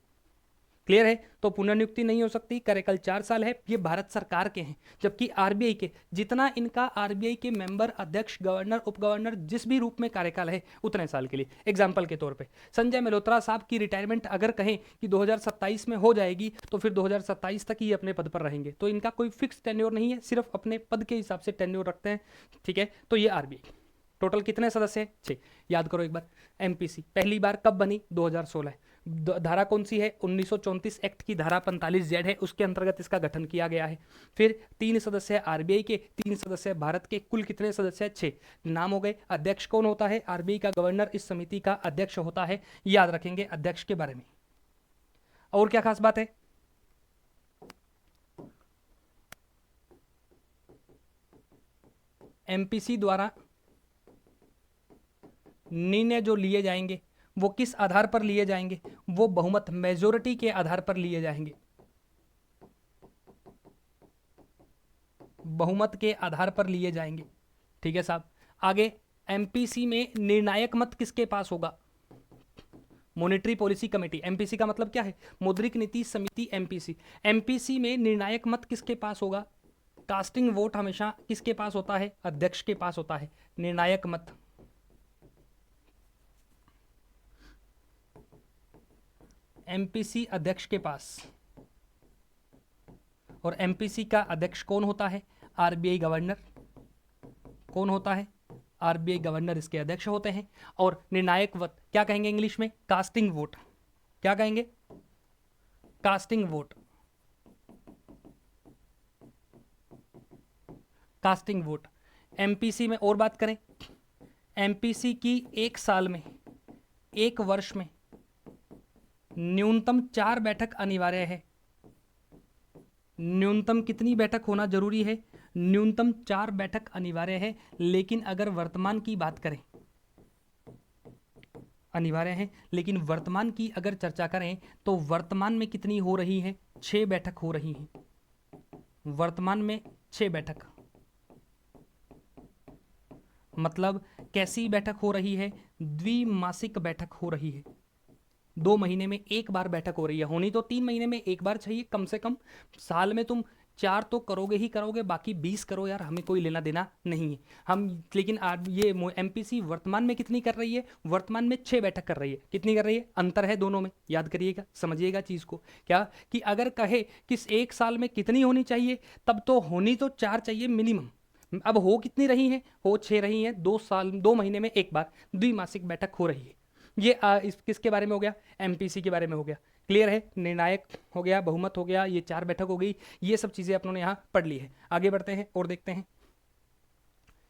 क्लियर है? तो पुनर्नियुक्ति नहीं हो सकती, कार्यकाल 4 साल है। ये भारत सरकार के हैं। जबकि आरबीआई के जितना इनका आरबीआई के मेंबर, अध्यक्ष, गवर्नर, उप गवर्नर जिस भी रूप में कार्यकाल है उतने साल के लिए। एग्जाम्पल के तौर पे संजय मल्होत्रा साहब की रिटायरमेंट अगर कहें कि 2027 में हो जाएगी तो फिर 2027 तक ही अपने पद पर रहेंगे। तो इनका कोई फिक्स टेन्योर नहीं है, सिर्फ अपने पद के हिसाब से टेन्योर रखते हैं। ठीक है, तो ये आरबीआई। टोटल कितने सदस्य हैं? 6। याद करो एक बार। एमपीसी पहली बार कब बनी? 2016। धारा कौन सी है? 1934 एक्ट की धारा 45Z है, उसके अंतर्गत इसका गठन किया गया है। फिर 3 सदस्य आरबीआई के, 3 सदस्य भारत के। कुल कितने सदस्य? 6। नाम हो गए। अध्यक्ष कौन होता है? आरबीआई का गवर्नर इस समिति का अध्यक्ष होता है। याद रखेंगे अध्यक्ष के बारे में। और क्या खास बात है? एमपीसी द्वारा निर्णय जो लिए जाएंगे वो किस आधार पर लिए जाएंगे? वो बहुमत, मेजोरिटी के आधार पर लिए जाएंगे। बहुमत के आधार पर लिए जाएंगे। ठीक है साहब। आगे एमपीसी में निर्णायक मत किसके पास होगा? Monetary policy committee. एमपीसी का मतलब क्या है? मौद्रिक नीति समिति, एमपीसी। एमपीसी में निर्णायक मत किसके पास होगा? कास्टिंग वोट हमेशा किसके पास होता है? अध्यक्ष के पास होता है। निर्णायक मत एमपीसी अध्यक्ष के पास। और एमपीसी का अध्यक्ष कौन होता है? RBI governor. कौन होता है? आरबीआई गवर्नर इसके अध्यक्ष होते हैं। और निर्णायक वोट क्या कहेंगे इंग्लिश में? Casting vote. क्या कहेंगे? Casting vote. Casting vote MPC में। और बात करें एमपीसी की, एक साल में एक वर्ष में न्यूनतम 4 बैठक अनिवार्य है। न्यूनतम कितनी बैठक होना जरूरी है? न्यूनतम 4 बैठक अनिवार्य है। लेकिन अगर वर्तमान की बात करें, अनिवार्य है, लेकिन वर्तमान की अगर चर्चा करें तो वर्तमान में कितनी हो रही है? 6 बैठक हो रही है। वर्तमान में 6 बैठक, मतलब कैसी बैठक हो रही है? द्विमासिक बैठक हो रही है। 2 महीने में एक बार बैठक हो रही है। होनी तो 3 महीने में एक बार चाहिए कम से कम। साल में तुम 4 तो करोगे ही करोगे, बाकी 20 करो यार, हमें कोई लेना देना नहीं है हम। लेकिन ये एमपीसी वर्तमान में कितनी कर रही है? वर्तमान में 6 बैठक कर रही है। कितनी कर रही है? अंतर है दोनों में, याद करिएगा, समझिएगा चीज़ को। क्या कि अगर कहे कि एक साल में कितनी होनी चाहिए, तब तो होनी तो 4 चाहिए मिनिमम। अब हो कितनी रही है? हो 6 रही है। 2 महीने में एक बार द्विमासिक बैठक हो रही है। ये इस किसके बारे में हो गया? एमपीसी के बारे में हो गया। क्लियर है? निर्णायक हो गया, बहुमत हो गया, ये 4 बैठक हो गई। ये सब चीज़ें अपनों ने यहाँ पढ़ ली है। आगे बढ़ते हैं और देखते हैं।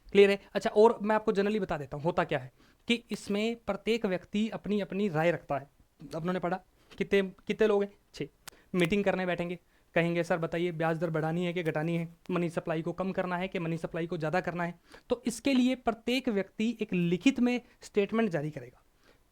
क्लियर है? अच्छा, और मैं आपको जनरली बता देता हूँ होता क्या है कि इसमें प्रत्येक व्यक्ति अपनी अपनी राय रखता है। अपनों ने पढ़ा कितने कितने लोग हैं? 6। मीटिंग करने बैठेंगे, कहेंगे सर बताइए ब्याज दर बढ़ानी है कि घटानी है, मनी सप्लाई को कम करना है कि मनी सप्लाई को ज़्यादा करना है। तो इसके लिए प्रत्येक व्यक्ति एक लिखित में स्टेटमेंट जारी करेगा।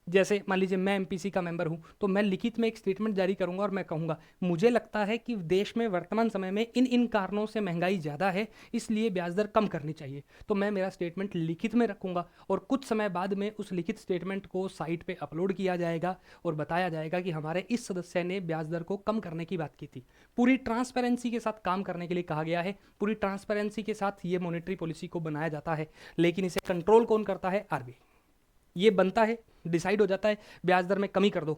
जैसे मान लीजिए मैं एमपीसी का मेंबर हूं, तो मैं लिखित में एक स्टेटमेंट जारी करूंगा और मैं कहूंगा मुझे लगता है कि देश में वर्तमान समय में इन इन कारणों से महंगाई ज़्यादा है, इसलिए ब्याज दर कम करनी चाहिए। तो मैं मेरा स्टेटमेंट लिखित में रखूंगा और कुछ समय बाद में उस लिखित स्टेटमेंट को साइट पे अपलोड किया जाएगा और बताया जाएगा कि हमारे इस सदस्य ने ब्याज दर को कम करने की बात की थी। पूरी ट्रांसपेरेंसी के साथ काम करने के लिए कहा गया है। पूरी ट्रांसपेरेंसी के साथ ये मॉनेटरी पॉलिसी को बनाया जाता है। लेकिन इसे कंट्रोल कौन करता है? आरबीआई। ये बनता है, डिसाइड हो जाता है ब्याज दर में कमी कर दो,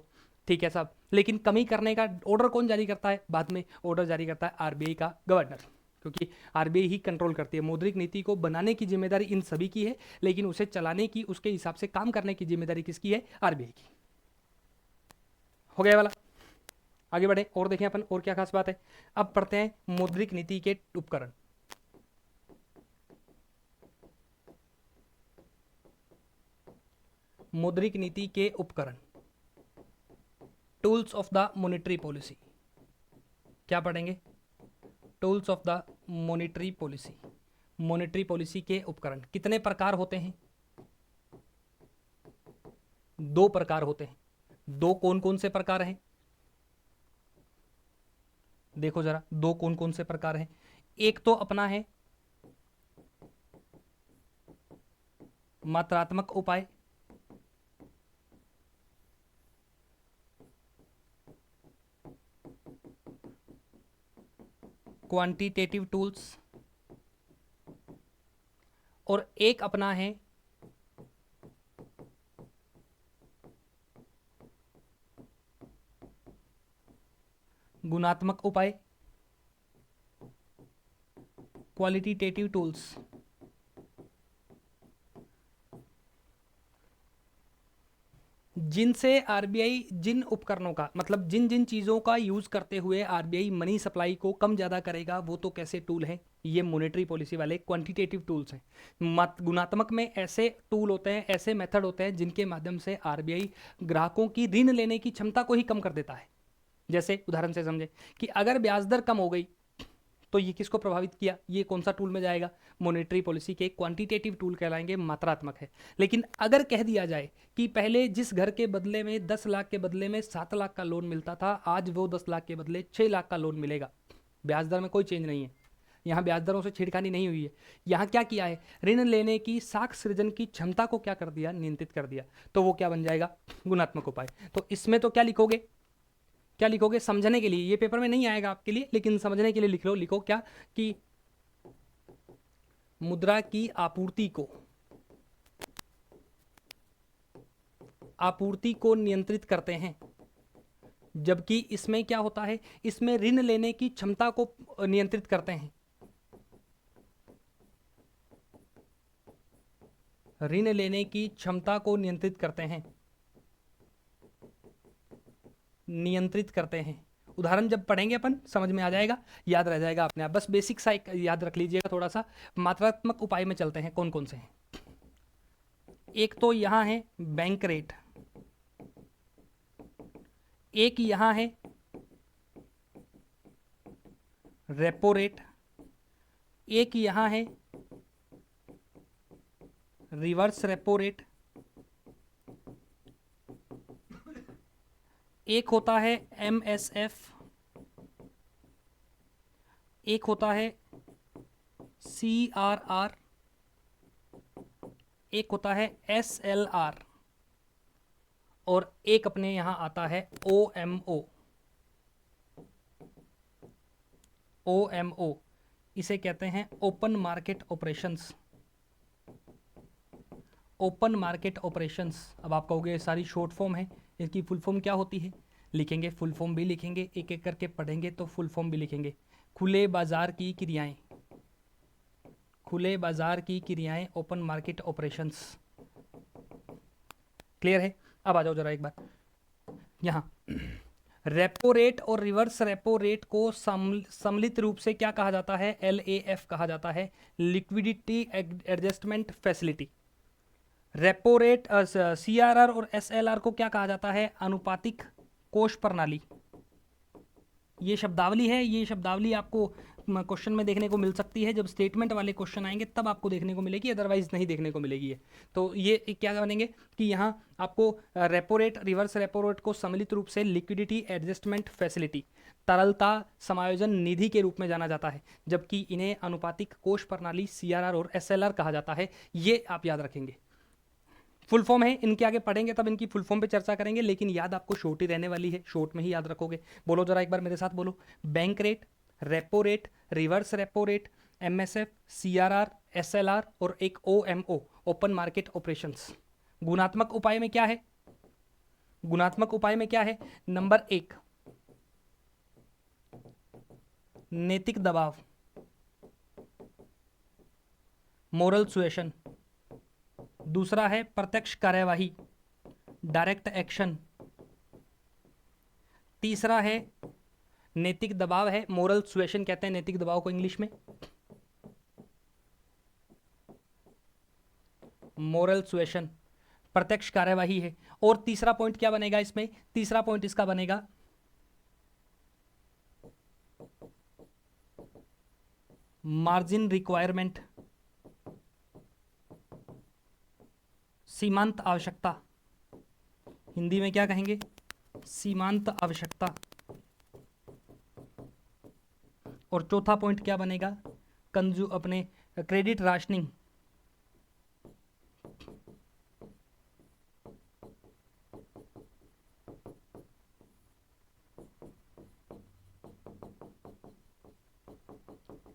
ठीक है साहब, लेकिन कमी करने का ऑर्डर कौन जारी करता है? बाद में ऑर्डर जारी करता है आरबीआई का गवर्नर, क्योंकि आरबीआई ही कंट्रोल करती है। मौद्रिक नीति को बनाने की जिम्मेदारी इन सभी की है, लेकिन उसे चलाने की, उसके हिसाब से काम करने की जिम्मेदारी किसकी है? आरबीआई की। हो गया वाला? आगे बढ़े और देखें अपन और क्या खास बात है। अब पढ़ते हैं मौद्रिक नीति के उपकरण। मौद्रिक नीति के उपकरण, tools of the monetary policy. क्या पढ़ेंगे? Tools of the monetary policy. Monetary policy के उपकरण कितने प्रकार होते हैं? 2 प्रकार होते हैं। 2 कौन कौन से प्रकार हैं? देखो जरा, 2 कौन कौन से प्रकार हैं। एक तो अपना है मात्रात्मक उपाय, क्वांटिटेटिव टूल्स, और एक अपना है गुणात्मक उपाय, क्वालिटेटिव टूल्स। जिनसे आरबीआई, जिन उपकरणों का मतलब जिन जिन चीज़ों का यूज़ करते हुए आरबीआई मनी सप्लाई को कम ज़्यादा करेगा, वो तो कैसे टूल हैं? ये मॉनेटरी पॉलिसी वाले क्वांटिटेटिव टूल्स हैं। गुणात्मक में ऐसे टूल होते हैं, ऐसे मेथड होते हैं जिनके माध्यम से आरबीआई ग्राहकों की ऋण लेने की क्षमता को ही कम कर देता है। जैसे उदाहरण से समझे कि अगर ब्याज दर कम हो गई तो ये किसको प्रभावित किया? ये कौन सा टूल में जाएगा? मॉनेटरी पॉलिसी के क्वांटिटेटिव टूल कहलाएंगे, मात्रात्मक है। लेकिन अगर कह दिया जाए कि पहले जिस घर के बदले में 10 लाख के बदले में 7 लाख का लोन मिलता था, आज वो 10 लाख के बदले 6 लाख का लोन मिलेगा, ब्याज दर में कोई चेंज नहीं है, यहाँ ब्याज दरों से छेड़खानी नहीं हुई है। यहाँ क्या किया है? ऋण लेने की साख सृजन की क्षमता को क्या कर दिया? नियंत्रित कर दिया। तो वो क्या बन जाएगा? गुणात्मक उपाय। तो इसमें तो क्या लिखोगे? क्या लिखोगे? समझने के लिए, ये पेपर में नहीं आएगा आपके लिए, लेकिन समझने के लिए लिख लो। लिखो क्या कि मुद्रा की आपूर्ति को नियंत्रित करते हैं। जबकि इसमें क्या होता है? इसमें ऋण लेने की क्षमता को नियंत्रित करते हैं। ऋण लेने की क्षमता को नियंत्रित करते हैं, नियंत्रित करते हैं। उदाहरण जब पढ़ेंगे अपन समझ में आ जाएगा, याद रह जाएगा अपने आप। बस बेसिक सा याद रख लीजिएगा थोड़ा सा। मात्रात्मक उपाय में चलते हैं, कौन कौन से हैं। एक तो यहां है बैंक रेट, एक यहां है रेपो रेट, एक यहां है रिवर्स रेपो रेट, एक होता है MSF, एक होता है CRR, एक होता है SLR, और एक अपने यहां आता है OMO। OMO इसे कहते हैं open market operations. Open market operations, अब आप कहोगे सारी शॉर्ट फॉर्म है, इसकी फुल फॉर्म क्या होती है? लिखेंगे, फुल फॉर्म भी लिखेंगे, एक एक करके पढ़ेंगे तो फुल फॉर्म भी लिखेंगे। खुले बाजार की क्रियाएं, खुले बाजार की क्रियाएं, ओपन मार्केट ऑपरेशंस। क्लियर है? अब आ जाओ जरा एक बार यहां, रेपो रेट और रिवर्स रेपो रेट को सम्मिलित रूप से क्या कहा जाता है? LAF कहा जाता है, liquidity adjustment facility. Repo rate, CRR और SLR को क्या कहा जाता है? अनुपातिक कोष प्रणाली। ये शब्दावली है, ये शब्दावली आपको क्वेश्चन में देखने को मिल सकती है, जब स्टेटमेंट वाले क्वेश्चन आएंगे तब आपको देखने को मिलेगी, अदरवाइज नहीं देखने को मिलेगी है। तो ये क्या बनेंगे कि यहाँ आपको repo rate, reverse repo rate को सम्मिलित रूप से लिक्विडिटी एडजस्टमेंट फैसिलिटी, तरलता समायोजन निधि के रूप में जाना जाता है, जबकि इन्हें अनुपातिक कोष प्रणाली CRR और SLR कहा जाता है। ये आप याद रखेंगे, फुल फॉर्म है, इनके आगे पढ़ेंगे तब इनकी फुल फॉर्म पे चर्चा करेंगे, लेकिन याद आपको शॉर्ट ही रहने वाली है, शॉर्ट में ही याद रखोगे। बोलो जरा एक बार मेरे साथ बोलो, bank rate, repo rate, reverse repo rate, MSF, CRR, SLR और एक OMO, ओपन मार्केट ऑपरेशंस। गुणात्मक उपाय में क्या है? गुणात्मक उपाय में क्या है? नंबर 1 नैतिक दबाव, मोरल सुएशन। दूसरा है प्रत्यक्ष कार्यवाही, डायरेक्ट एक्शन। तीसरा है नैतिक दबाव है, मोरल सुएशन कहते हैं नैतिक दबाव को इंग्लिश में, मोरल सुएशन, प्रत्यक्ष कार्यवाही है। और तीसरा पॉइंट क्या बनेगा इसमें? तीसरा पॉइंट इसका बनेगा मार्जिन रिक्वायरमेंट, सीमांत आवश्यकता। हिंदी में क्या कहेंगे? सीमांत आवश्यकता। और चौथा पॉइंट क्या बनेगा? अपने क्रेडिट राशनिंग।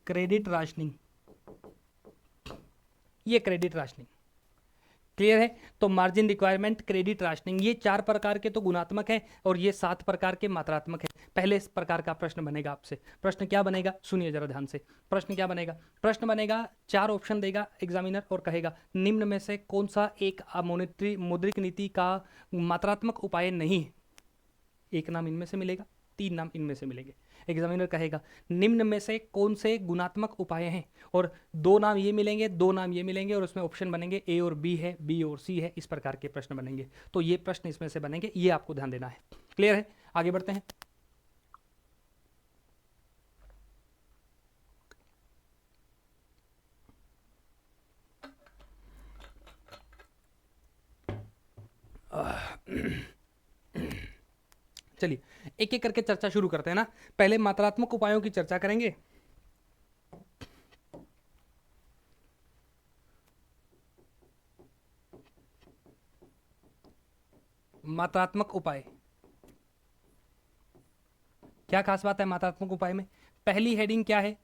क्रेडिट राशनिंग, ये क्रेडिट राशनिंग। क्लियर है? तो मार्जिन रिक्वायरमेंट, क्रेडिट राशनिंग, ये 4 प्रकार के तो गुणात्मक है और ये 7 प्रकार के मात्रात्मक है। पहले इस प्रकार का प्रश्न बनेगा आपसे। प्रश्न क्या बनेगा? सुनिए जरा ध्यान से। प्रश्न क्या बनेगा? प्रश्न बनेगा, 4 ऑप्शन देगा एग्जामिनर और कहेगा निम्न में से कौन सा एक मॉनेटरी मौद्रिक नीति का मात्रात्मक उपाय नहीं है। एक नाम इनमें से मिलेगा, 3 नाम इनमें से मिलेंगे। एग्जामिनर कहेगा निम्न में से कौन से गुणात्मक उपाय हैं, और 2 नाम ये मिलेंगे, 2 नाम ये मिलेंगे, और उसमें ऑप्शन बनेंगे A और B है, B और C है। इस प्रकार के प्रश्न बनेंगे। तो ये प्रश्न इसमें से बनेंगे, ये आपको ध्यान देना है। क्लियर है? आगे बढ़ते हैं। चलिए एक एक करके चर्चा शुरू करते हैं ना। पहले मात्रात्मक उपायों की चर्चा करेंगे। मात्रात्मक उपाय, क्या खास बात है मात्रात्मक उपाय में? पहली हेडिंग क्या है?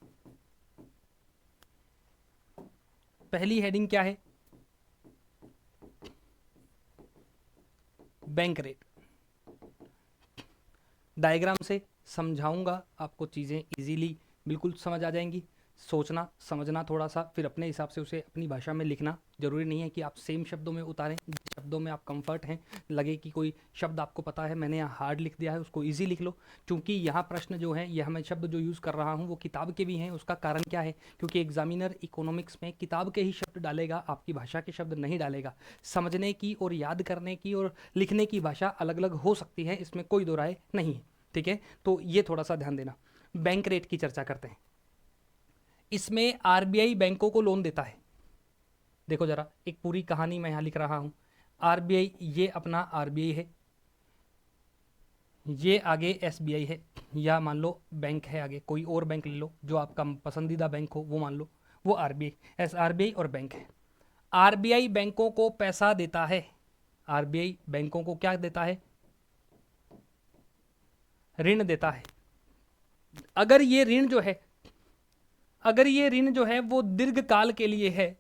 पहली हेडिंग क्या है? Bank rate. डायग्राम से समझाऊंगा आपको, चीज़ें इजीली बिल्कुल समझ आ जाएंगी। सोचना समझना थोड़ा सा, फिर अपने हिसाब से उसे अपनी भाषा में लिखना। जरूरी नहीं है कि आप सेम शब्दों में उतारें, शब्दों में आप कंफर्ट हैं, लगे कि कोई शब्द आपको पता है, मैंने यहाँ हार्ड लिख दिया है, उसको इजी लिख लो, क्योंकि यहाँ प्रश्न जो है, यह मैं शब्द जो यूज़ कर रहा हूँ वो किताब के भी हैं। उसका कारण क्या है? क्योंकि एग्जामिनर इकोनॉमिक्स में किताब के ही शब्द डालेगा, आपकी भाषा के शब्द नहीं डालेगा। समझने की और याद करने की और लिखने की भाषा अलग अलग हो सकती है, इसमें कोई दो राय नहीं है, ठीक है। तो ये थोड़ा सा ध्यान देना। बैंक रेट की चर्चा करते हैं। इसमें आरबीआई बैंकों को लोन देता है। देखो जरा, एक पूरी कहानी मैं यहाँ लिख रहा हूँ। आरबीआई, ये अपना आरबीआई है, ये आगे एसबीआई है, या मान लो बैंक है आगे, कोई और बैंक ले लो जो आपका पसंदीदा बैंक हो, वो मान लो वो आरबीआई, एसआरबीआई और बैंक है। आरबीआई बैंकों को पैसा देता है। आरबीआई बैंकों को क्या देता है? ऋण देता है। अगर ये ऋण जो है, अगर ये ऋण जो है वो दीर्घकाल के लिए है,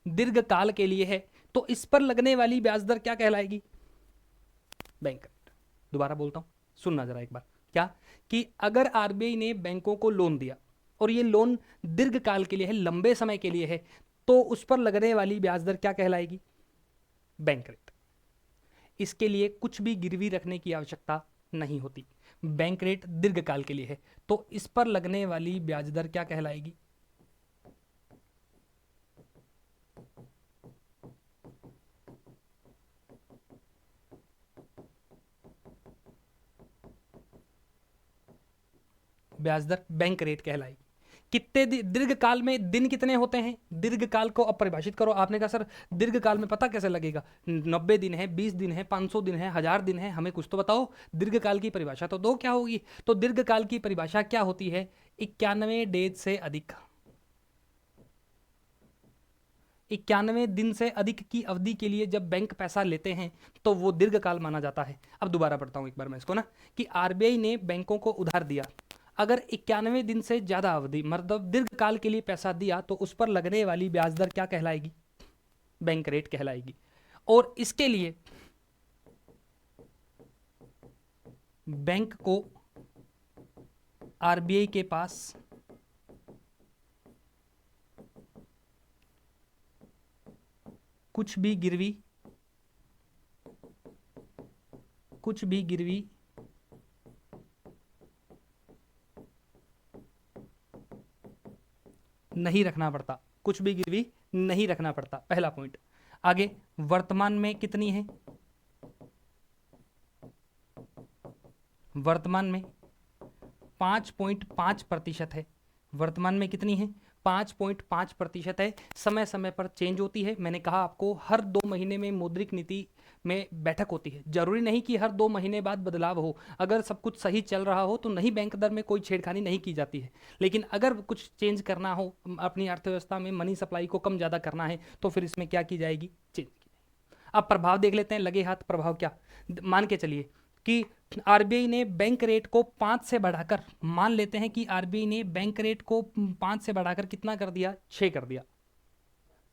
दीर्घकाल के लिए है, तो इस पर लगने वाली ब्याज दर क्या कहलाएगी? Bank rate. दोबारा बोलता हूं, सुनना जरा एक बार। क्या? कि अगर आरबीआई ने बैंकों को लोन दिया और ये लोन दीर्घकाल के लिए है, लंबे समय के लिए है, तो उस पर लगने वाली ब्याज दर क्या कहलाएगी? Bank rate. इसके लिए कुछ भी गिरवी रखने की आवश्यकता नहीं होती। बैंक रेट दीर्घकाल के लिए है, तो इस पर लगने वाली ब्याज दर क्या कहलाएगी? ब्याज दर बैंक रेट कहलाएगी। कितने दीर्घकाल में दिन कितने होते हैं? दीर्घकाल को अब परिभाषित करो। आपने कहा सर दीर्घकाल में पता कैसे लगेगा? 90 दिन है, 20 दिन है, 500 दिन है, 1000 दिन है, हमें कुछ तो बताओ। दीर्घकाल की परिभाषा तो दो, क्या होगी? तो दीर्घकाल की परिभाषा क्या होती है? 91 डेज से अधिक, 91 दिन से अधिक की अवधि के लिए जब बैंक पैसा लेते हैं तो वो दीर्घकाल माना जाता है। अब दोबारा पढ़ता हूं एक बार मैं इसको ना, कि आरबीआई ने बैंकों को उधार दिया, अगर 91 दिन से ज्यादा अवधि मतलब दीर्घकाल के लिए पैसा दिया, तो उस पर लगने वाली ब्याज दर क्या कहलाएगी? बैंक रेट कहलाएगी। और इसके लिए बैंक को आरबीआई के पास कुछ भी गिरवी नहीं रखना पड़ता, कुछ भी गिरवी नहीं रखना पड़ता, पहला पॉइंट। आगे, वर्तमान में कितनी है? वर्तमान में 5.5% है। वर्तमान में कितनी है? 5.5% है। समय समय पर चेंज होती है। मैंने कहा आपको हर 2 महीने में मौद्रिक नीति में बैठक होती है। जरूरी नहीं कि हर 2 महीने बाद बदलाव हो। अगर सब कुछ सही चल रहा हो तो नहीं, बैंक दर में कोई छेड़खानी नहीं की जाती है। लेकिन अगर कुछ चेंज करना हो, अपनी अर्थव्यवस्था में मनी सप्लाई को कम ज़्यादा करना है, तो फिर इसमें क्या की जाएगी? चेंज की। अब प्रभाव देख लेते हैं, लगे हाथ प्रभाव क्या। मान के चलिए कि आरबीआई ने बैंक रेट को 5 से बढ़ाकर, मान लेते हैं कि आरबीआई ने बैंक रेट को 5 से बढ़ाकर कितना कर दिया? 6 कर दिया।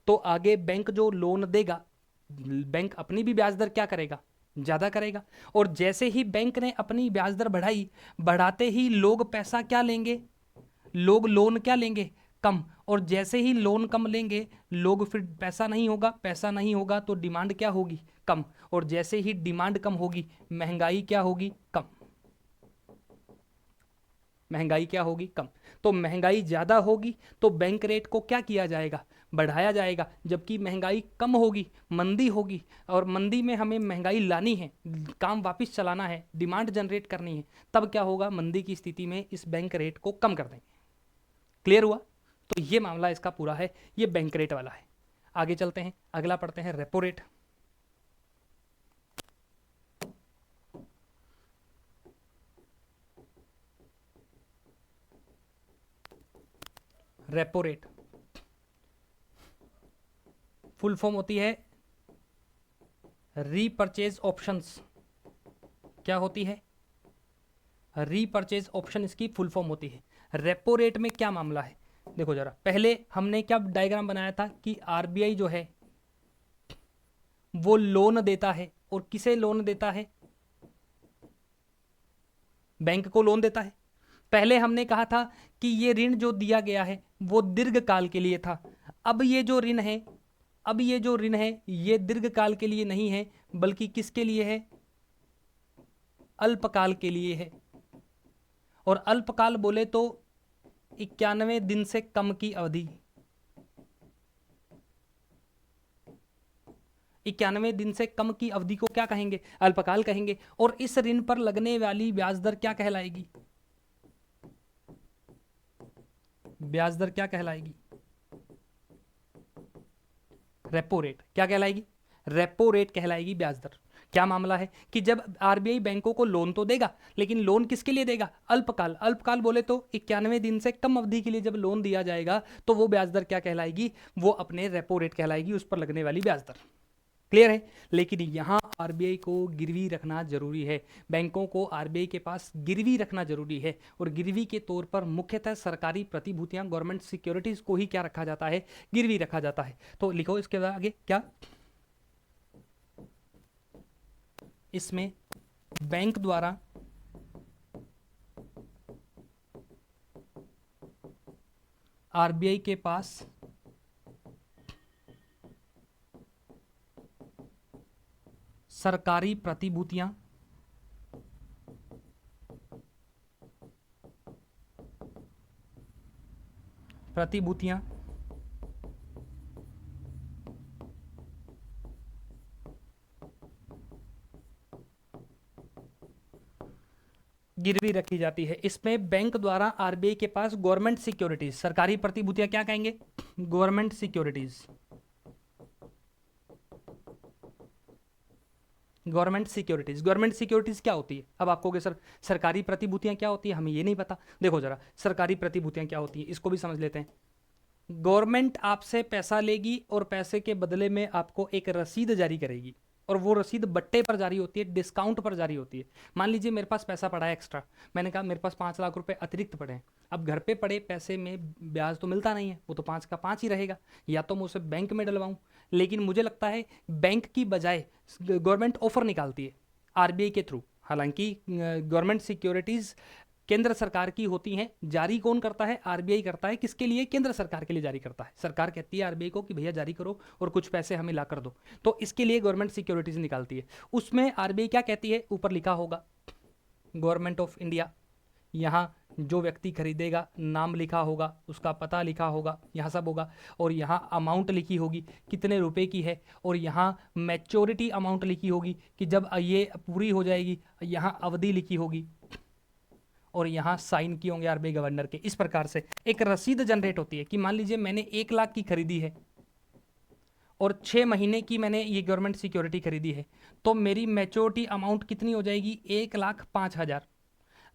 तो आगे बैंक जो लोन देगा, बैंक अपनी भी ब्याज दर क्या करेगा? ज्यादा करेगा। और जैसे ही बैंक ने अपनी ब्याज दर बढ़ाई, बढ़ाते ही लोग पैसा क्या लेंगे? लोग लोन क्या लेंगे? कम। और जैसे ही लोन कम लेंगे लोग, फिर पैसा नहीं होगा, पैसा नहीं होगा तो डिमांड क्या होगी? कम। और जैसे ही डिमांड कम होगी, महंगाई क्या होगी? कम। महंगाई क्या होगी? कम। तो महंगाई ज्यादा होगी तो बैंक रेट को क्या किया जाएगा? बढ़ाया जाएगा। जबकि महंगाई कम होगी, मंदी होगी, और मंदी में हमें महंगाई लानी है, काम वापस चलाना है, डिमांड जनरेट करनी है, तब क्या होगा? मंदी की स्थिति में इस बैंक रेट को कम कर देंगे। क्लियर हुआ? तो ये मामला इसका पूरा है, ये बैंक रेट वाला है। आगे चलते हैं, अगला पढ़ते हैं, repo rate. Repo rate full form होती है रीपर्चेज ऑप्शंस। क्या होती है? रीपर्चेज ऑप्शन इसकी फुल फॉर्म होती है। रेपो रेट में क्या मामला है? देखो जरा, पहले हमने क्या डायग्राम बनाया था कि आरबीआई जो है वो लोन देता है, और किसे लोन देता है? बैंक को लोन देता है। पहले हमने कहा था कि ये ऋण जो दिया गया है वो दीर्घकाल के लिए था। अब ये जो ऋण है, अब ये जो ऋण है ये दीर्घकाल के लिए नहीं है, बल्कि किसके लिए है? अल्पकाल के लिए है। और अल्पकाल बोले तो 91 दिन से कम की अवधि, 91 दिन से कम की अवधि को क्या कहेंगे? अल्पकाल कहेंगे। और इस ऋण पर लगने वाली ब्याज दर क्या कहलाएगी? ब्याज दर क्या कहलाएगी? Repo rate. क्या कहलाएगी? रेपो रेट कहलाएगी ब्याज दर। क्या मामला है कि जब आरबीआई बैंकों को लोन तो देगा, लेकिन लोन किसके लिए देगा? अल्पकाल। अल्पकाल बोले तो 91 दिन से कम अवधि के लिए जब लोन दिया जाएगा तो वो ब्याज दर क्या कहलाएगी? वो अपने रेपो रेट कहलाएगी, उस पर लगने वाली ब्याज दर। क्लियर है? लेकिन यहां आरबीआई को गिरवी रखना जरूरी है, बैंकों को आरबीआई के पास गिरवी रखना जरूरी है। और गिरवी के तौर पर मुख्यतः सरकारी प्रतिभूतियां, गवर्नमेंट सिक्योरिटीज को ही क्या रखा जाता है? गिरवी रखा जाता है। तो लिखो इसके बाद आगे क्या, इसमें बैंक द्वारा आरबीआई के पास सरकारी प्रतिभूतियां प्रतिभूतियां गिरवी रखी जाती है। इसमें बैंक द्वारा आरबीआई के पास गवर्नमेंट सिक्योरिटीज, सरकारी प्रतिभूतियां क्या कहेंगे? Government securities. Government securities. Government securities क्या होती है? अब आपको सर सरकारी प्रतिभूतियां क्या होती है, हमें ये नहीं पता। देखो जरा, सरकारी प्रतिभूतियां क्या होती है इसको भी समझ लेते हैं। गवर्नमेंट आपसे पैसा लेगी और पैसे के बदले में आपको एक रसीद जारी करेगी, और वो रसीद बट्टे पर जारी होती है, डिस्काउंट पर जारी होती है। मान लीजिए मेरे पास पैसा पड़ा है एक्स्ट्रा, मैंने कहा मेरे पास 5 लाख रुपए अतिरिक्त पड़े हैं। अब घर पे पड़े पैसे में ब्याज तो मिलता नहीं है, वो तो 5 का 5 ही रहेगा, या तो मैं उसे बैंक में डलवाऊं। लेकिन मुझे लगता है बैंक की बजाय गवर्नमेंट ऑफर निकालती है आरबीआई के थ्रू। हालांकि गवर्नमेंट सिक्योरिटीज केंद्र सरकार की होती हैं, जारी कौन करता है? आरबीआई करता है। किसके लिए? केंद्र सरकार के लिए जारी करता है। सरकार कहती है आरबीआई को कि भैया जारी करो और कुछ पैसे हमें ला कर दो, तो इसके लिए गवर्नमेंट सिक्योरिटीज निकालती है। उसमें आरबीआई क्या कहती है? ऊपर लिखा होगा गवर्नमेंट ऑफ इंडिया, यहाँ जो व्यक्ति खरीदेगा नाम लिखा होगा, उसका पता लिखा होगा, यहाँ सब होगा। और यहाँ अमाउंट लिखी होगी कितने रुपए की है, और यहाँ मैच्योरिटी अमाउंट लिखी होगी कि जब ये पूरी हो जाएगी, यहाँ अवधि लिखी होगी, और यहाँ साइन किए होंगे आरबीआई गवर्नर के। इस प्रकार से एक रसीद जनरेट होती है कि मान लीजिए मैंने 1 लाख की खरीदी है और 6 महीने की मैंने ये गवर्नमेंट सिक्योरिटी खरीदी है, तो मेरी मैच्योरिटी अमाउंट कितनी हो जाएगी? 1,05,000।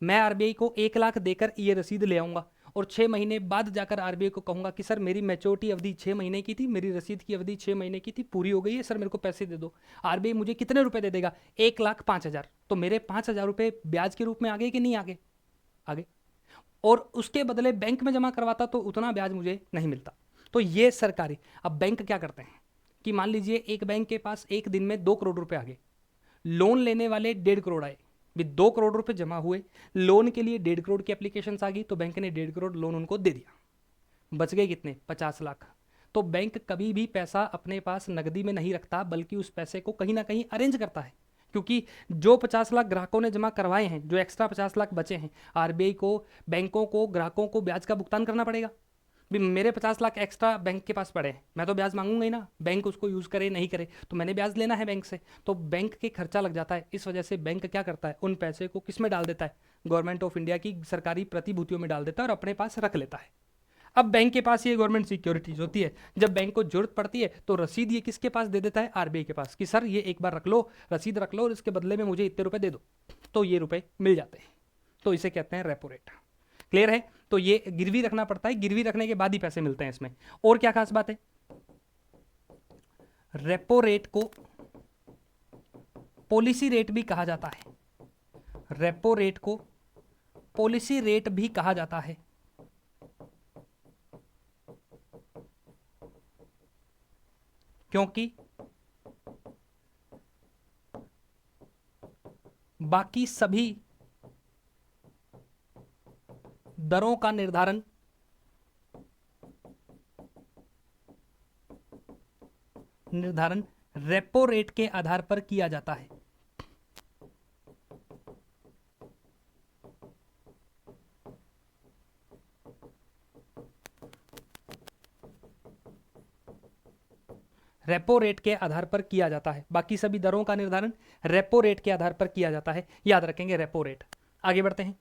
मैं आरबीआई को 1 लाख देकर ये रसीद ले आऊंगा, और 6 महीने बाद जाकर आरबीआई को कहूंगा कि सर मेरी मैच्योरिटी अवधि 6 महीने की थी, मेरी रसीद की अवधि 6 महीने की थी, पूरी हो गई है, सर मेरे को पैसे दे दो। आरबीआई मुझे कितने रुपए दे देगा? 1,05,000। तो मेरे 5,000 रुपए ब्याज के रूप में आ गए कि नहीं आगे? आगे। और उसके बदले बैंक में जमा करवाता तो उतना ब्याज मुझे नहीं मिलता। तो ये सरकारी। अब बैंक क्या करते हैं कि मान लीजिए एक बैंक के पास एक दिन में 2 करोड़ रुपए आ गए, लोन लेने वाले 1.5 करोड़ आए, भी 2 करोड़ रुपए जमा हुए, लोन के लिए 1.5 करोड़ की एप्लीकेशन आ गई, तो बैंक ने 1.5 करोड़ लोन उनको दे दिया। बच गए कितने? 50 लाख। तो बैंक कभी भी पैसा अपने पास नकदी में नहीं रखता, बल्कि उस पैसे को कहीं ना कहीं अरेंज करता है। क्योंकि जो 50 लाख ग्राहकों ने जमा करवाए हैं, जो एक्स्ट्रा 50 लाख बचे हैं, आरबीआई को, बैंकों को, ग्राहकों को ब्याज का भुगतान करना पड़ेगा। भी मेरे 50 लाख एक्स्ट्रा बैंक के पास पड़े हैं, मैं तो ब्याज मांगूंगा ही ना, बैंक उसको यूज करे नहीं करे तो मैंने ब्याज लेना है बैंक से, तो बैंक के खर्चा लग जाता है। इस वजह से बैंक क्या करता है? उन पैसे को किस में डाल देता है? गवर्नमेंट ऑफ इंडिया की सरकारी प्रतिभूतियों में डाल देता है और अपने पास रख लेता है। अब बैंक के पास ये गवर्नमेंट सिक्योरिटीज होती है, जब बैंक को जरूरत पड़ती है तो रसीद ये किसके पास दे देता है? आरबीआई के पास, कि सर ये एक बार रख लो, रसीद रख लो, और इसके बदले में मुझे इतने रुपए दे दो, तो ये रुपए मिल जाते हैं। तो इसे कहते हैं रेपो रेट। क्लियर है? तो ये गिरवी रखना पड़ता है, गिरवी रखने के बाद ही पैसे मिलते हैं इसमें। और क्या खास बात है? रेपो रेट को पॉलिसी रेट भी कहा जाता है। रेपो रेट को पॉलिसी रेट भी कहा जाता है, क्योंकि बाकी सभी दरों का निर्धारण निर्धारण रेपो रेट के आधार पर किया जाता है? रेपो रेट के आधार पर किया जाता है। बाकी सभी दरों का निर्धारण रेपो रेट के आधार पर किया जाता है, याद रखेंगे रेपो रेट। आगे बढ़ते हैं।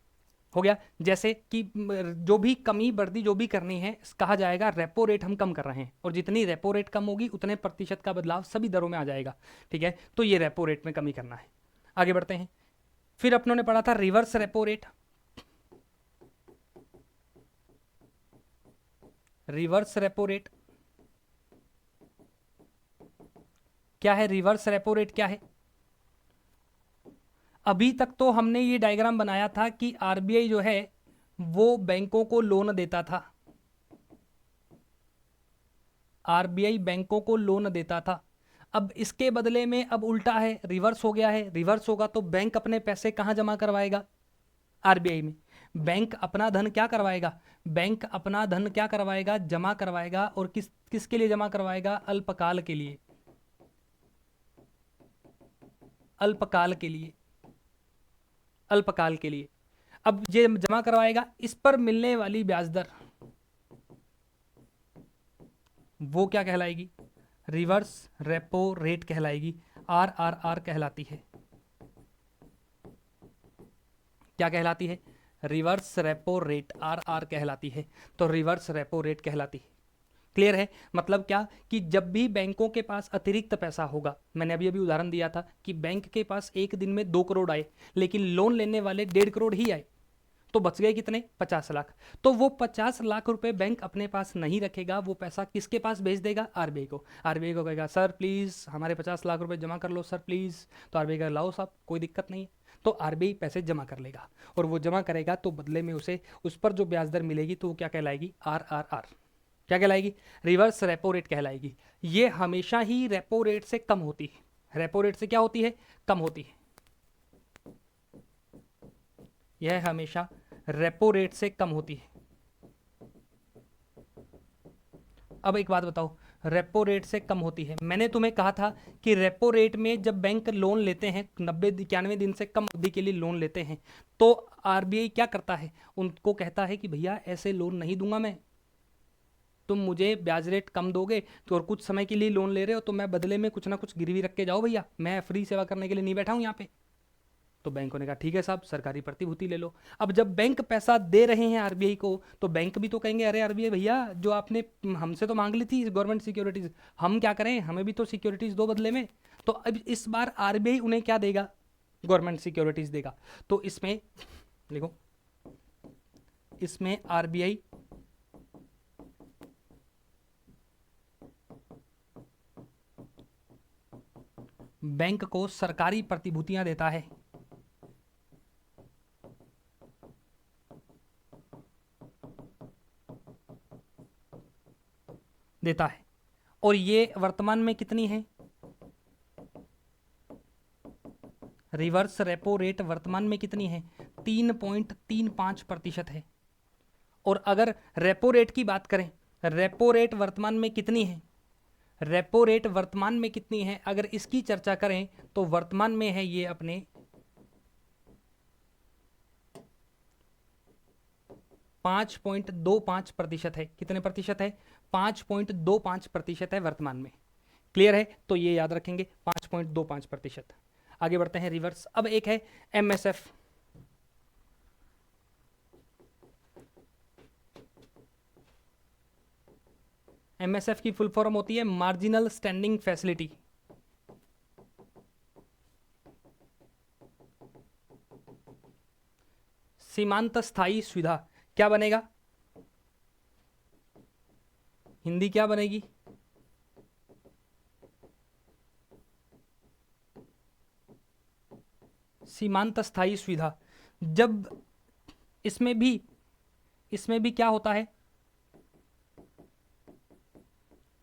हो गया, जैसे कि जो भी कमी बढ़ती जो भी करनी है कहा जाएगा रेपो रेट हम कम कर रहे हैं, और जितनी रेपो रेट कम होगी उतने प्रतिशत का बदलाव सभी दरों में आ जाएगा। ठीक है, तो ये रेपो रेट में कमी करना है। आगे बढ़ते हैं। फिर अपनों ने पढ़ा था reverse repo rate. Reverse repo rate क्या है? रिवर्स रेपो रेट क्या है? अभी तक तो हमने ये डायग्राम बनाया था कि आरबीआई जो है वो बैंकों को लोन देता था। आरबीआई बैंकों को लोन देता था। अब इसके बदले में अब उल्टा है, रिवर्स हो गया है। रिवर्स होगा तो बैंक अपने पैसे कहां जमा करवाएगा? आरबीआई में। बैंक अपना धन क्या करवाएगा? बैंक अपना धन क्या करवाएगा? जमा करवाएगा। और किसके लिए जमा करवाएगा? अल्पकाल के लिए। अल्पकाल के लिए। अल्पकाल के लिए। अब ये जमा करवाएगा, इस पर मिलने वाली ब्याज दर वो क्या कहलाएगी? रिवर्स रेपो रेट कहलाएगी। आर कहलाती है। क्या कहलाती है? रिवर्स रेपो रेट, आर कहलाती है। तो रिवर्स रेपो रेट कहलाती है। क्लियर है? मतलब क्या कि जब भी बैंकों के पास अतिरिक्त पैसा होगा, मैंने अभी अभी उदाहरण दिया था कि बैंक के पास एक दिन में 2 करोड़ आए, लेकिन लोन लेने वाले 1.5 करोड़ ही आए, तो बच गए कितने? 50 लाख। तो वो 50 लाख रुपए बैंक अपने पास नहीं रखेगा, वो पैसा किसके पास भेज देगा? आरबीआई को। आरबीआई को कहेगा सर प्लीज हमारे 50 लाख रुपए जमा कर लो सर प्लीज। तो आरबीआई का लाओ साहब, कोई दिक्कत नहीं है। तो आरबीआई पैसे जमा कर लेगा, और वो जमा करेगा तो बदले में उसे उस पर जो ब्याज दर मिलेगी तो वो क्या कहलाएगी? आर। क्या कहलाएगी? रिवर्स रेपो रेट कहलाएगी। ये हमेशा ही रेपो रेट से कम होती है। रेपो रेट से क्या होती है? कम होती है। यह हमेशा रेपो रेट से कम होती है। अब एक बात बताओ, रेपो रेट से कम होती है। मैंने तुम्हें कहा था कि रेपो रेट में जब बैंक लोन लेते हैं 90-91 दिन से कम अवधि के लिए लोन लेते हैं, तो आरबीआई क्या करता है? उनको कहता है कि भैया ऐसे लोन नहीं दूंगा मैं, तुम मुझे ब्याज रेट कम दोगे तो, और कुछ समय के लिए लोन ले रहे हो तो मैं बदले में कुछ ना कुछ गिरवी रख के जाओ भैया, मैं फ्री सेवा करने के लिए नहीं बैठा हूं यहाँ पे। तो बैंकों ने कहा ठीक है साहब, सरकारी प्रतिभूति ले लो। अब जब बैंक पैसा दे रहे हैं आरबीआई को, तो बैंक भी तो कहेंगे अरे आरबीआई भैया जो आपने हमसे तो मांग ली थी गवर्नमेंट सिक्योरिटीज, हम क्या करें, हमें भी तो सिक्योरिटीज दो बदले में। तो अब इस बार आरबीआई उन्हें क्या देगा? गवर्नमेंट सिक्योरिटीज देगा। तो इसमें देखो, इसमें आरबीआई बैंक को सरकारी प्रतिभूतियां देता है। देता है। और ये वर्तमान में कितनी है? रिवर्स रेपो रेट वर्तमान में कितनी है? 3.35% है। और अगर रेपो रेट की बात करें, रेपो रेट वर्तमान में कितनी है? रेपो रेट वर्तमान में कितनी है अगर इसकी चर्चा करें तो वर्तमान में है ये अपने 5.25% है। कितने प्रतिशत है? 5.25% है वर्तमान में। क्लियर है? तो ये याद रखेंगे 5.25%। आगे बढ़ते हैं रिवर्स। अब एक है एमएसएफ। एमएसएफ की फुल फॉर्म होती है मार्जिनल स्टैंडिंग फैसिलिटी। सीमांत स्थायी सुविधा। क्या बनेगा? हिंदी क्या बनेगी? सीमांत स्थायी सुविधा। जब इसमें भी क्या होता है?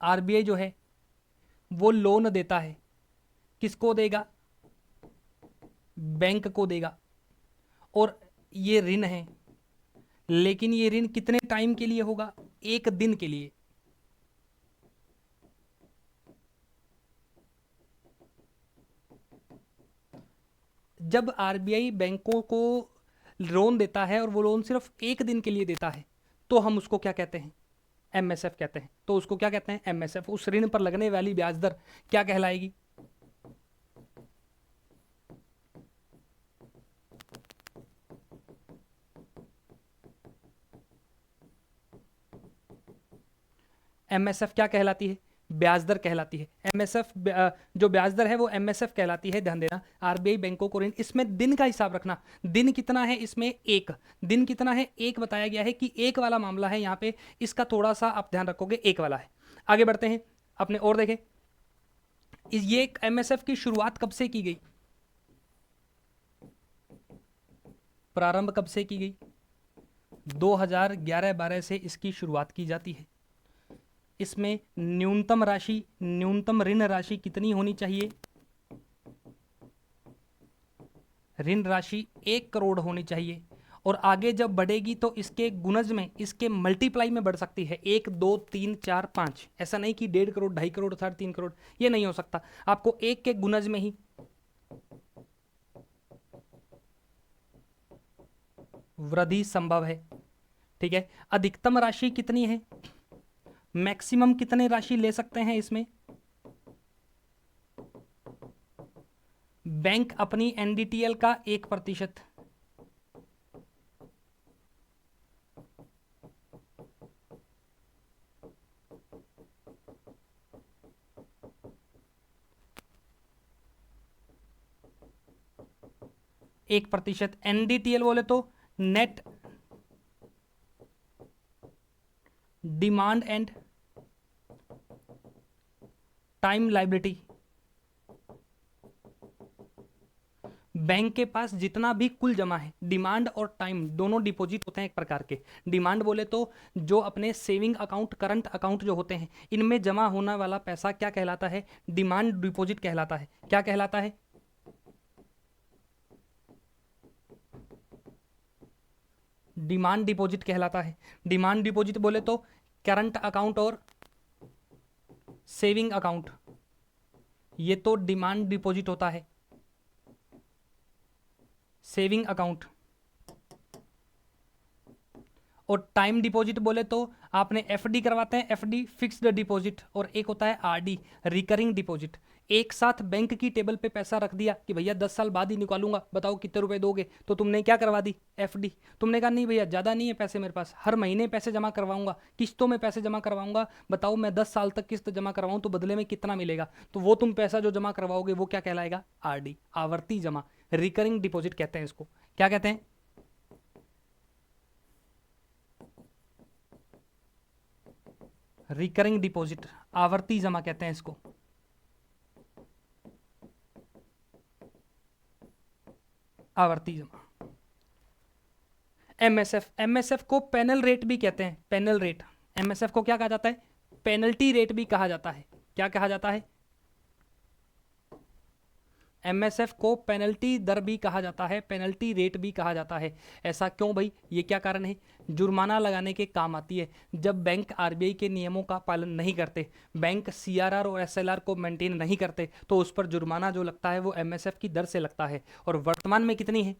आरबीआई जो है वो लोन देता है। किसको देगा? बैंक को देगा। और ये ऋण है, लेकिन ये ऋण कितने टाइम के लिए होगा? 1 दिन के लिए। जब आरबीआई बैंकों को लोन देता है और वो लोन सिर्फ एक दिन के लिए देता है तो हम उसको क्या कहते हैं? एमएसएफ कहते हैं। तो उसको क्या कहते हैं? एमएसएफ। उस ऋण पर लगने वाली ब्याज दर क्या कहलाएगी? एमएसएफ क्या कहलाती है? ब्याज दर कहलाती है। एमएसएफ जो ब्याज दर है वो एमएसएफ कहलाती है। ध्यान देना, आरबीआई बैंकों को ऋण, इसमें दिन का हिसाब रखना। दिन कितना है इसमें? एक दिन कितना है? एक बताया गया है कि एक वाला मामला है यहाँ पे, इसका थोड़ा सा आप ध्यान रखोगे, एक वाला है। आगे बढ़ते हैं अपने और देखें, ये एमएसएफ की शुरुआत कब से की गई? प्रारंभ कब से की गई? 2011-12 से इसकी शुरुआत की जाती है। इसमें न्यूनतम राशि, न्यूनतम ऋण राशि कितनी होनी चाहिए? ऋण राशि 1 करोड़ होनी चाहिए। और आगे जब बढ़ेगी तो इसके गुणज में, इसके मल्टीप्लाई में बढ़ सकती है। 1, 2, 3, 4, 5। ऐसा नहीं कि 1.5 करोड़, 2.5 करोड़, 3.5 करोड़, ये नहीं हो सकता। आपको एक के गुणज में ही वृद्धि संभव है। ठीक है। अधिकतम राशि कितनी है? मैक्सिमम कितने राशि ले सकते हैं इसमें? बैंक अपनी एनडीटीएल का 1%। एक प्रतिशत एनडीटीएल बोले तो net demand and time liability. Bank के पास जितना भी कुल जमा है, डिमांड और टाइम दोनों डिपॉजिट होते हैं एक प्रकार के। डिमांड बोले तो जो अपने सेविंग अकाउंट, करंट अकाउंट जो होते हैं, इनमें जमा होने वाला पैसा क्या कहलाता है? डिमांड डिपॉजिट कहलाता है। क्या कहलाता है? डिमांड डिपॉजिट कहलाता है। डिमांड डिपॉजिट बोले तो करंट अकाउंट और सेविंग अकाउंट, ये तो डिमांड डिपॉजिट होता है। Saving account. और टाइम डिपॉजिट बोले तो आपने एफडी करवाते हैं, एफडी फिक्स्ड डिपॉजिट, और एक होता है आरडी, रिकरिंग डिपॉजिट। एक साथ बैंक की टेबल पे पैसा रख दिया कि भैया 10 साल बाद ही निकालूंगा, बताओ कितने रुपए दोगे? तो तुमने क्या करवा दी? एफडी। तुमने कहा नहीं भैया ज़्यादा नहीं है पैसे मेरे पास, हर महीने पैसे जमा करवाऊंगा, किस्तों में पैसे जमा करवाऊंगा, बताओ मैं 10 साल तक किस्त जमा करवाऊं तो बदले में कितना मिलेगा? तो वो तुम पैसा जो जमा करवाओगे वो क्या कहलाएगा? आरडी, आवर्ती जमा। रिकरिंग डिपॉजिट कहते हैं इसको। क्या कहते हैं? रिकरिंग डिपॉजिट, आवर्ती जमा कहते हैं इसको। आवर्ती जमा। एमएसएफ, एमएसएफ को पेनल रेट भी कहते हैं। पेनल रेट, एमएसएफ को क्या कहा जाता है? पेनल्टी रेट भी कहा जाता है। क्या कहा जाता है? एमएसएफ को पेनल्टी दर भी कहा जाता है, पेनल्टी रेट भी कहा जाता है। ऐसा क्यों भाई? ये क्या कारण है? जुर्माना लगाने के काम आती है। जब बैंक आरबीआई के नियमों का पालन नहीं करते, बैंक सीआरआर और एसएलआर को मेंटेन नहीं करते, तो उस पर जुर्माना जो लगता है वो एमएसएफ की दर से लगता है। और वर्तमान में कितनी है?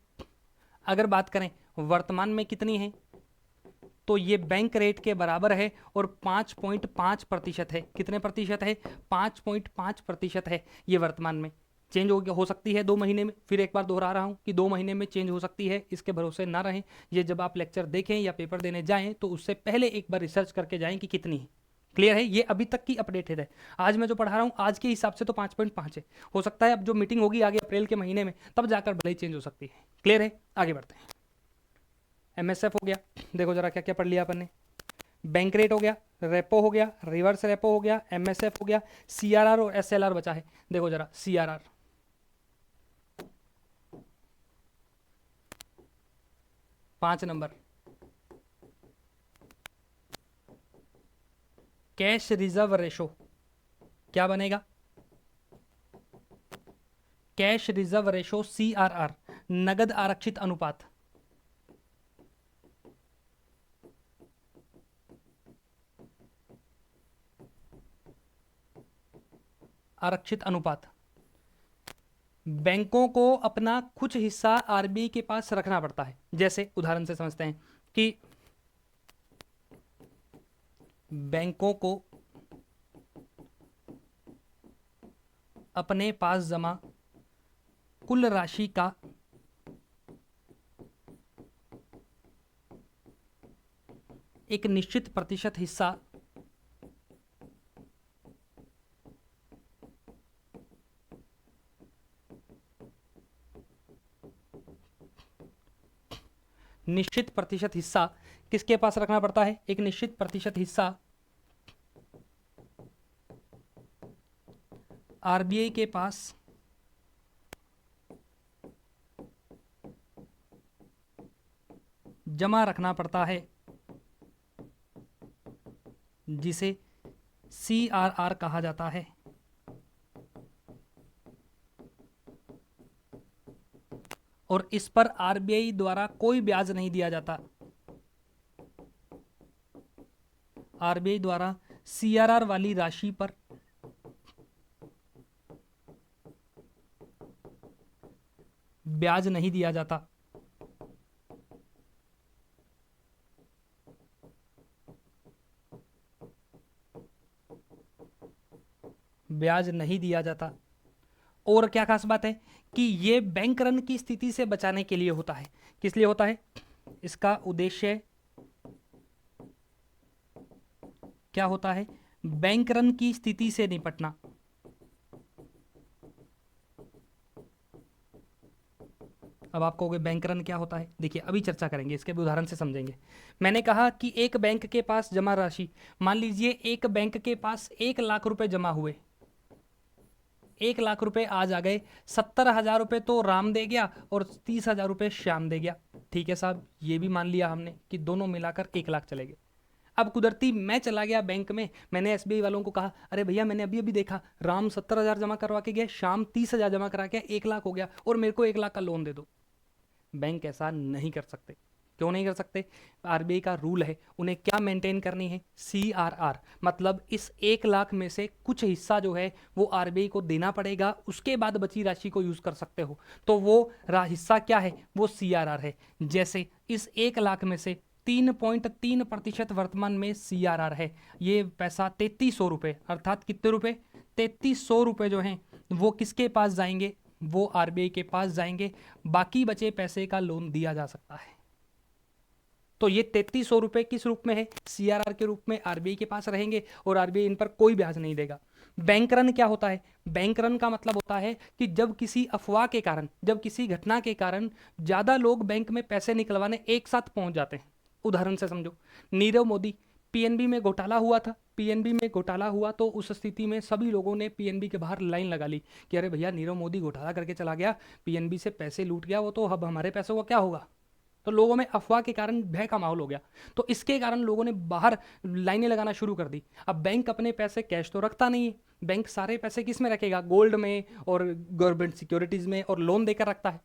अगर बात करें वर्तमान में कितनी है, तो ये बैंक रेट के बराबर है और 5.5% है। कितने प्रतिशत है? 5.5% है। ये वर्तमान में चेंज हो सकती है 2 महीने में। फिर एक बार दोहरा रहा हूँ कि 2 महीने में चेंज हो सकती है, इसके भरोसे ना रहें। ये जब आप लेक्चर देखें या पेपर देने जाएं तो उससे पहले एक बार रिसर्च करके जाएं कि कितनी है। क्लियर है? ये अभी तक की अपडेटेड है। आज मैं जो पढ़ा रहा हूँ आज के हिसाब से तो 5.5 है। हो सकता है अब जो मीटिंग होगी आगे अप्रैल के महीने में तब जाकर भले ही चेंज हो सकती है। क्लियर है? आगे बढ़ते हैं। एमएसएफ हो गया, देखो जरा क्या क्या पढ़ लिया अपन ने। बैंक रेट हो गया, रेपो हो गया, रिवर्स रेपो हो गया, एमएसएफ हो गया, सीआरआर और एसएलआर बचा है। देखो जरा CRR, 5 number, cash reserve ratio. क्या बनेगा? कैश रिजर्व रेशो, सीआरआर, नगद आरक्षित अनुपात। आरक्षित अनुपात बैंकों को अपना कुछ हिस्सा आरबीआई के पास रखना पड़ता है। जैसे उदाहरण से समझते हैं कि बैंकों को अपने पास जमा कुल राशि का एक निश्चित प्रतिशत हिस्सा किसके पास रखना पड़ता है? एक निश्चित प्रतिशत हिस्सा आरबीआई के पास जमा रखना पड़ता है, जिसे सीआरआर कहा जाता है। और इस पर आरबीआई द्वारा कोई ब्याज नहीं दिया जाता। आरबीआई द्वारा सीआरआर वाली राशि पर ब्याज नहीं दिया जाता। ब्याज नहीं दिया जाता। और क्या खास बात है कि ये बैंक रन की स्थिति से बचाने के लिए होता है। किस लिए होता है? इसका उद्देश्य क्या होता है? बैंक रन की स्थिति से निपटना। अब आप कहोगे बैंक रन क्या होता है? देखिए अभी चर्चा करेंगे, इसके भी उदाहरण से समझेंगे। मैंने कहा कि एक बैंक के पास जमा राशि, मान लीजिए एक बैंक के पास 1 लाख रुपए जमा हुए। 1 लाख रुपए आज आ गए, 70,000 रुपए तो राम दे गया और 30,000 रुपए श्याम दे गया। ठीक है साहब, ये भी मान लिया हमने कि दोनों मिलाकर 1 लाख चले गए। अब कुदरती मैं चला गया बैंक में, मैंने एसबीआई वालों को कहा अरे भैया मैंने अभी अभी देखा राम 70,000 जमा करवा के गया, श्याम 30,000 जमा करा के 1 लाख हो गया और मेरे को 1 लाख का लोन दे दो। बैंक ऐसा नहीं कर सकते। क्यों नहीं कर सकते? आरबीआई का रूल है, उन्हें क्या मेंटेन करनी है? सीआरआर, मतलब इस 1 लाख में से कुछ हिस्सा जो है वो आरबीआई को देना पड़ेगा, उसके बाद बची राशि को यूज कर सकते हो। तो वो हिस्सा क्या है? वो सीआरआर है। जैसे इस 1 लाख में से 3.3% वर्तमान में सीआरआर है। ये पैसा 3300 रुपये, अर्थात कितने रुपए? 3300 रुपये जो हैं वो किसके पास जाएंगे? वो आरबीआई के पास जाएंगे। बाकी बचे पैसे का लोन दिया जा सकता है। तो ये 3300 रुपए किस रूप में है? सीआरआर के रूप में आरबीआई के पास रहेंगे और आरबीआई इन पर कोई ब्याज नहीं देगा। बैंक रन क्या होता है? बैंक रन का मतलब होता है कि जब किसी अफवाह के कारण, जब किसी घटना के कारण ज्यादा लोग बैंक में पैसे निकलवाने एक साथ पहुंच जाते हैं। उदाहरण से समझो, नीरव मोदी, पीएनबी में घोटाला हुआ था। पीएनबी में घोटाला हुआ तो उस स्थिति में सभी लोगों ने पीएनबी के बाहर लाइन लगा ली कि अरे भैया नीरव मोदी घोटाला करके चला गया, पीएनबी से पैसे लूट गया, वो तो अब हमारे पैसों का क्या होगा? तो लोगों में अफवाह के कारण भय का माहौल हो गया। तो इसके कारण लोगों ने बाहर लाइनें लगाना शुरू कर दी। अब बैंक अपने पैसे कैश तो रखता नहीं है, बैंक सारे पैसे किस में रखेगा? गोल्ड में और गवर्नमेंट सिक्योरिटीज में और लोन देकर रखता है।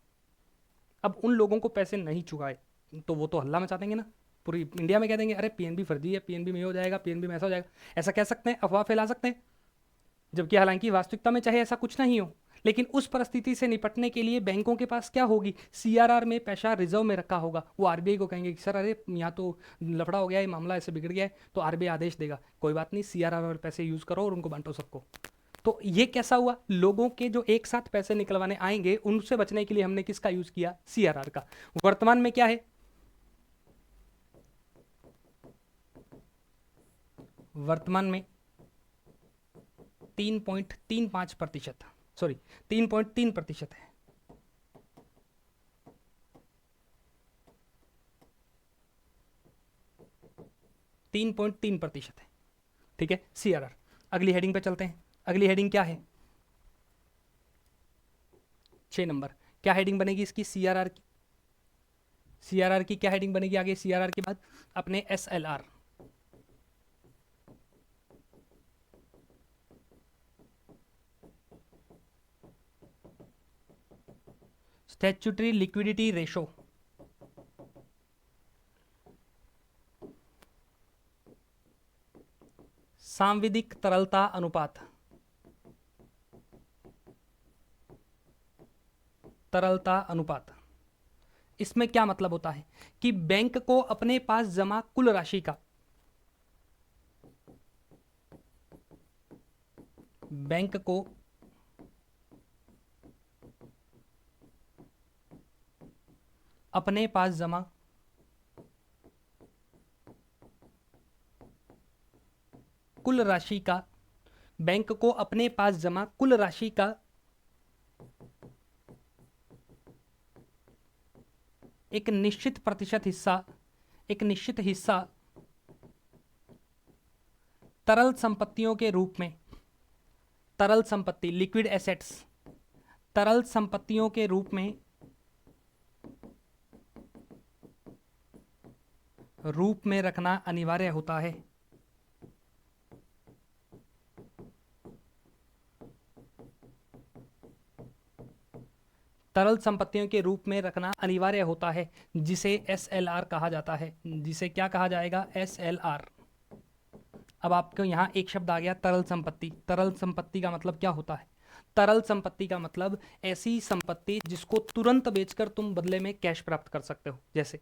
अब उन लोगों को पैसे नहीं चुकाए तो वो तो हल्ला मचा देंगे ना, पूरी इंडिया में कह देंगे अरे पीएनबी फर्जी है, पीएनबी में हो जाएगा, पीएनबी में ऐसा हो जाएगा। ऐसा कह सकते हैं, अफवाह फैला सकते हैं, जबकि हालांकि वास्तविकता में चाहे ऐसा कुछ नहीं हो। लेकिन उस परिस्थिति से निपटने के लिए बैंकों के पास क्या होगी? सीआरआर में पैसा रिजर्व में रखा होगा। वो आरबीआई को कहेंगे कि सर अरे यहाँ तो लफड़ा हो गया है, मामला ऐसे बिगड़ गया है, तो आरबीआई आदेश देगा कोई बात नहीं, सीआरआर वाले पैसे यूज करो और उनको बांटो सबको। तो ये कैसा हुआ? लोगों के जो एक साथ पैसे निकलवाने आएंगे उनसे बचने के लिए हमने किसका यूज किया? सीआरआर का। वर्तमान में क्या है? वर्तमान में 3.35%, सॉरी 3.3% है। 3.3% है। ठीक है, सीआरआर। अगली हेडिंग पे चलते हैं। अगली हेडिंग क्या है? 6 नंबर। क्या हेडिंग बनेगी इसकी? सीआरआर की। सीआरआर की क्या हेडिंग बनेगी आगे? सीआरआर के बाद अपने एसएलआर, स्टैट्यूटरी लिक्विडिटी रेशो। सांविधिक तरलता अनुपात। तरलता अनुपात। इसमें क्या मतलब होता है कि बैंक को अपने पास जमा कुल राशि का, बैंक को अपने पास जमा कुल राशि का, बैंक को अपने पास जमा कुल राशि का एक निश्चित प्रतिशत हिस्सा, एक निश्चित हिस्सा तरल संपत्तियों के रूप में, तरल संपत्ति लिक्विड एसेट्स, तरल संपत्तियों के रूप में रखना अनिवार्य होता है। तरल संपत्तियों के रूप में रखना अनिवार्य होता है, जिसे एसएलआर कहा जाता है। जिसे क्या कहा जाएगा? एसएलआर। अब आपको यहां एक शब्द आ गया, तरल संपत्ति। तरल संपत्ति का मतलब क्या होता है? तरल संपत्ति का मतलब ऐसी संपत्ति जिसको तुरंत बेचकर तुम बदले में कैश प्राप्त कर सकते हो, जैसे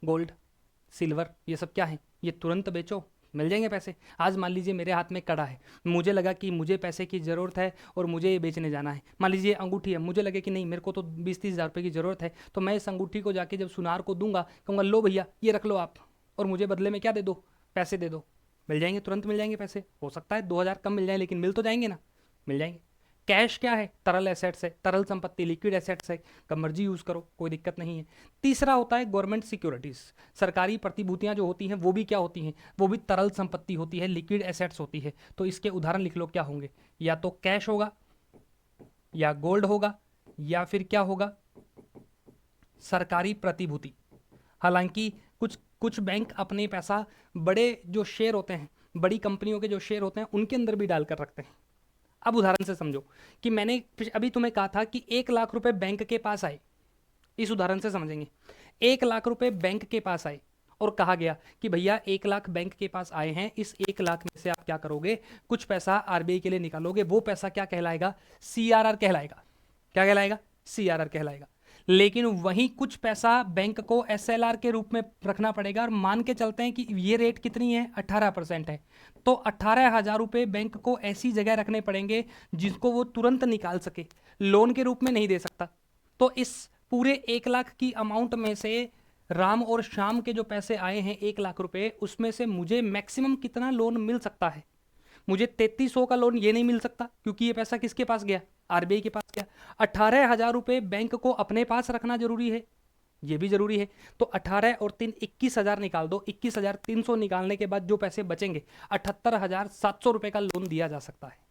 गोल्ड, सिल्वर, ये सब क्या है? ये तुरंत बेचो, मिल जाएंगे पैसे। आज मान लीजिए मेरे हाथ में कड़ा है, मुझे लगा कि मुझे पैसे की ज़रूरत है और मुझे ये बेचने जाना है। मान लीजिए अंगूठी है, मुझे लगे कि नहीं मेरे को तो 20-30 हज़ार रुपये की ज़रूरत है, तो मैं इस अंगूठी को जाके जब सुनार को दूंगा, कहूँगा लो भैया ये रख लो आप, और मुझे बदले में क्या दे दो? पैसे दे दो। मिल जाएंगे, तुरंत मिल जाएंगे पैसे। हो सकता है 2,000 कम मिल जाए, लेकिन मिल तो जाएंगे ना, मिल जाएंगे। कैश क्या है? तरल एसेट्स है, तरल संपत्ति लिक्विड एसेट्स है, कब मर्जी यूज़ करो, कोई दिक्कत नहीं है। तीसरा होता है गवर्नमेंट सिक्योरिटीज़। सरकारी प्रतिभूतियां जो होती हैं वो भी क्या होती हैं? वो भी तरल संपत्ति होती है, लिक्विड एसेट्स होती है। तो इसके उदाहरण लिख लो, क्या होंगे? या तो कैश होगा, या गोल्ड होगा, या फिर क्या होगा? सरकारी प्रतिभूति। हालांकि कुछ कुछ बैंक अपने पैसा बड़े जो शेयर होते हैं, बड़ी कंपनियों के जो शेयर होते हैं, उनके अंदर भी डालकर रखते हैं। अब उदाहरण से समझो कि मैंने अभी तुम्हें कहा था कि 1,00,000 रुपए बैंक के पास आए। इस उदाहरण से समझेंगे। 1,00,000 रुपए बैंक के पास आए और कहा गया कि भैया 1,00,000 बैंक के पास आए हैं, इस 1,00,000 में से आप क्या करोगे? कुछ पैसा आरबीआई के लिए निकालोगे। वो पैसा क्या कहलाएगा? सीआरआर कहलाएगा। क्या कहलाएगा? सीआरआर कहलाएगा। लेकिन वहीं कुछ पैसा बैंक को एसएलआर के रूप में रखना पड़ेगा, और मान के चलते हैं कि ये रेट कितनी है? 18% है। तो 18,000 रुपये बैंक को ऐसी जगह रखने पड़ेंगे जिसको वो तुरंत निकाल सके, लोन के रूप में नहीं दे सकता। तो इस पूरे 1,00,000 की अमाउंट में से राम और श्याम के जो पैसे आए हैं 1,00,000 रुपए, उसमें से मुझे मैक्सिमम कितना लोन मिल सकता है? मुझे 3,300 का लोन ये नहीं मिल सकता, क्योंकि ये पैसा किसके पास गया? आरबीआई के पास गया। 18,000 रुपए बैंक को अपने पास रखना जरूरी है, ये भी जरूरी है। तो 18 और 3 21,000 निकाल दो। 21,300 निकालने के बाद जो पैसे बचेंगे, 78,700 रुपए का लोन दिया जा सकता है।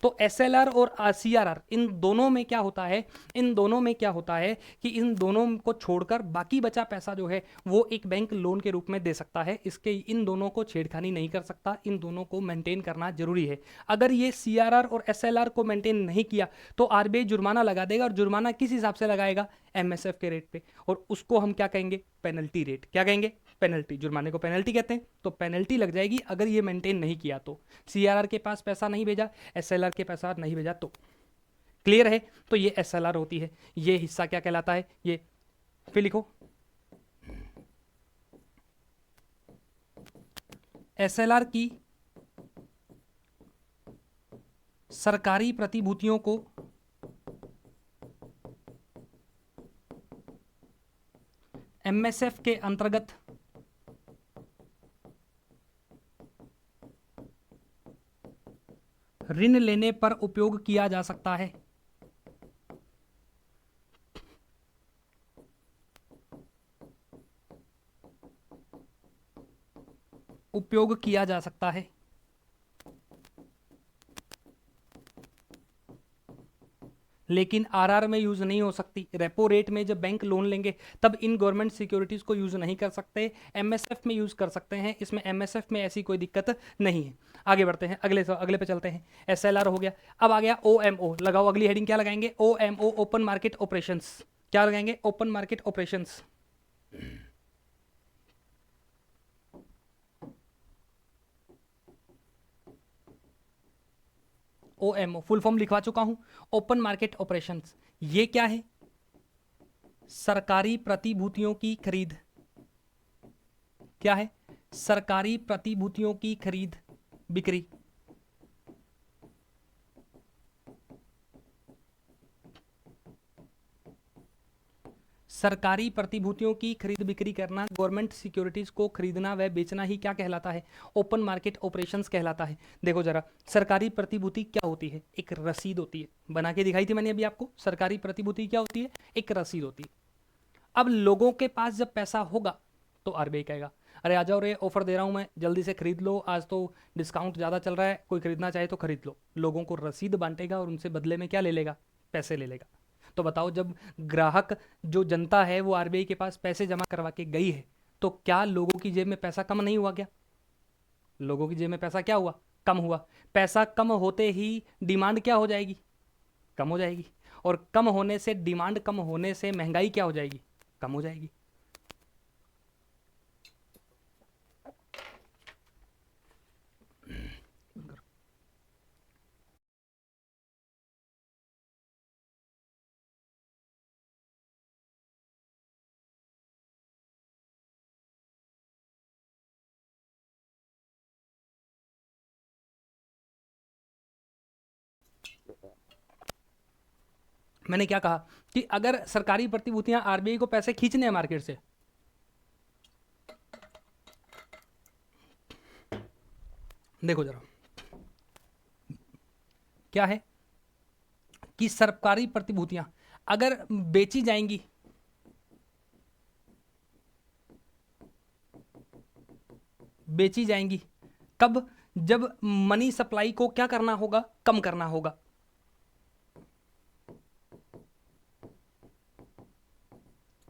तो एसएलआर और सीआरआर, इन दोनों में क्या होता है? इन दोनों में क्या होता है कि इन दोनों को छोड़कर बाकी बचा पैसा जो है वो एक बैंक लोन के रूप में दे सकता है। इसके इन दोनों को छेड़खानी नहीं कर सकता, इन दोनों को मेंटेन करना जरूरी है। अगर ये सीआरआर और एसएलआर को मेंटेन नहीं किया तो आरबीआई जुर्माना लगा देगा, और जुर्माना किस हिसाब से लगाएगा? एमएसएफ के रेट पे, और उसको हम क्या कहेंगे? Penalty rate. क्या कहेंगे? पेनल्टी। जुर्माने को पेनल्टी कहते हैं। तो पेनल्टी लग जाएगी अगर ये मेंटेन नहीं किया तो। सीआरआर के पास पैसा नहीं भेजा, एसएलआर के पैसा नहीं भेजा तो। क्लियर है? तो ये एसएलआर होती है। ये हिस्सा क्या कहलाता है? ये फिर लिखो, एसएलआर की सरकारी प्रतिभूतियों को एमएसएफ के अंतर्गत ऋण लेने पर उपयोग किया जा सकता है। उपयोग किया जा सकता है। लेकिन आरआर में यूज नहीं हो सकती। रेपो रेट में जब बैंक लोन लेंगे तब इन गवर्नमेंट सिक्योरिटीज को यूज नहीं कर सकते, एमएसएफ में यूज कर सकते हैं। इसमें एमएसएफ में ऐसी कोई दिक्कत नहीं है। आगे बढ़ते हैं, अगले पे चलते हैं। एसएलआर हो गया। अब आ गया ओएमओ। लगाओ अगली हेडिंग, क्या लगाएंगे? OMO, open market operations. क्या लगाएंगे? Open market operations. OMO full form लिखवा चुका हूं, ओपन मार्केट ऑपरेशंस। ये क्या है? सरकारी प्रतिभूतियों की खरीद। क्या है? सरकारी प्रतिभूतियों की खरीद बिक्री। सरकारी प्रतिभूतियों की खरीद बिक्री करना, गवर्नमेंट सिक्योरिटीज को खरीदना व बेचना ही क्या कहलाता है? ओपन मार्केट ऑपरेशंस कहलाता है। देखो जरा, सरकारी प्रतिभूति क्या होती है? एक रसीद होती है। बना के दिखाई थी मैंने अभी आपको। सरकारी प्रतिभूति क्या होती है? एक रसीद होती है। अब लोगों के पास जब पैसा होगा तो आरबीआई कहेगा, अरे आ जाओ रे, ऑफर दे रहा हूं मैं, जल्दी से खरीद लो, आज तो डिस्काउंट ज़्यादा चल रहा है, कोई खरीदना चाहे तो खरीद लो। लोगों को रसीद बांटेगा और उनसे बदले में क्या ले लेगा? पैसे ले लेगा। तो बताओ, जब ग्राहक जो जनता है वो आरबीआई के पास पैसे जमा करवा के गई है, तो क्या लोगों की जेब में पैसा कम नहीं हुआ? क्या लोगों की जेब में पैसा क्या हुआ? कम हुआ। पैसा कम होते ही डिमांड क्या हो जाएगी? कम हो जाएगी। और कम होने से, डिमांड कम होने से महंगाई क्या हो जाएगी? कम हो जाएगी। मैंने क्या कहा कि अगर सरकारी प्रतिभूतियां आरबीआई को पैसे खींचने हैं मार्केट से, देखो जरा क्या है कि सरकारी प्रतिभूतियां अगर बेची जाएंगी, बेची जाएंगी कब? जब मनी सप्लाई को क्या करना होगा? कम करना होगा।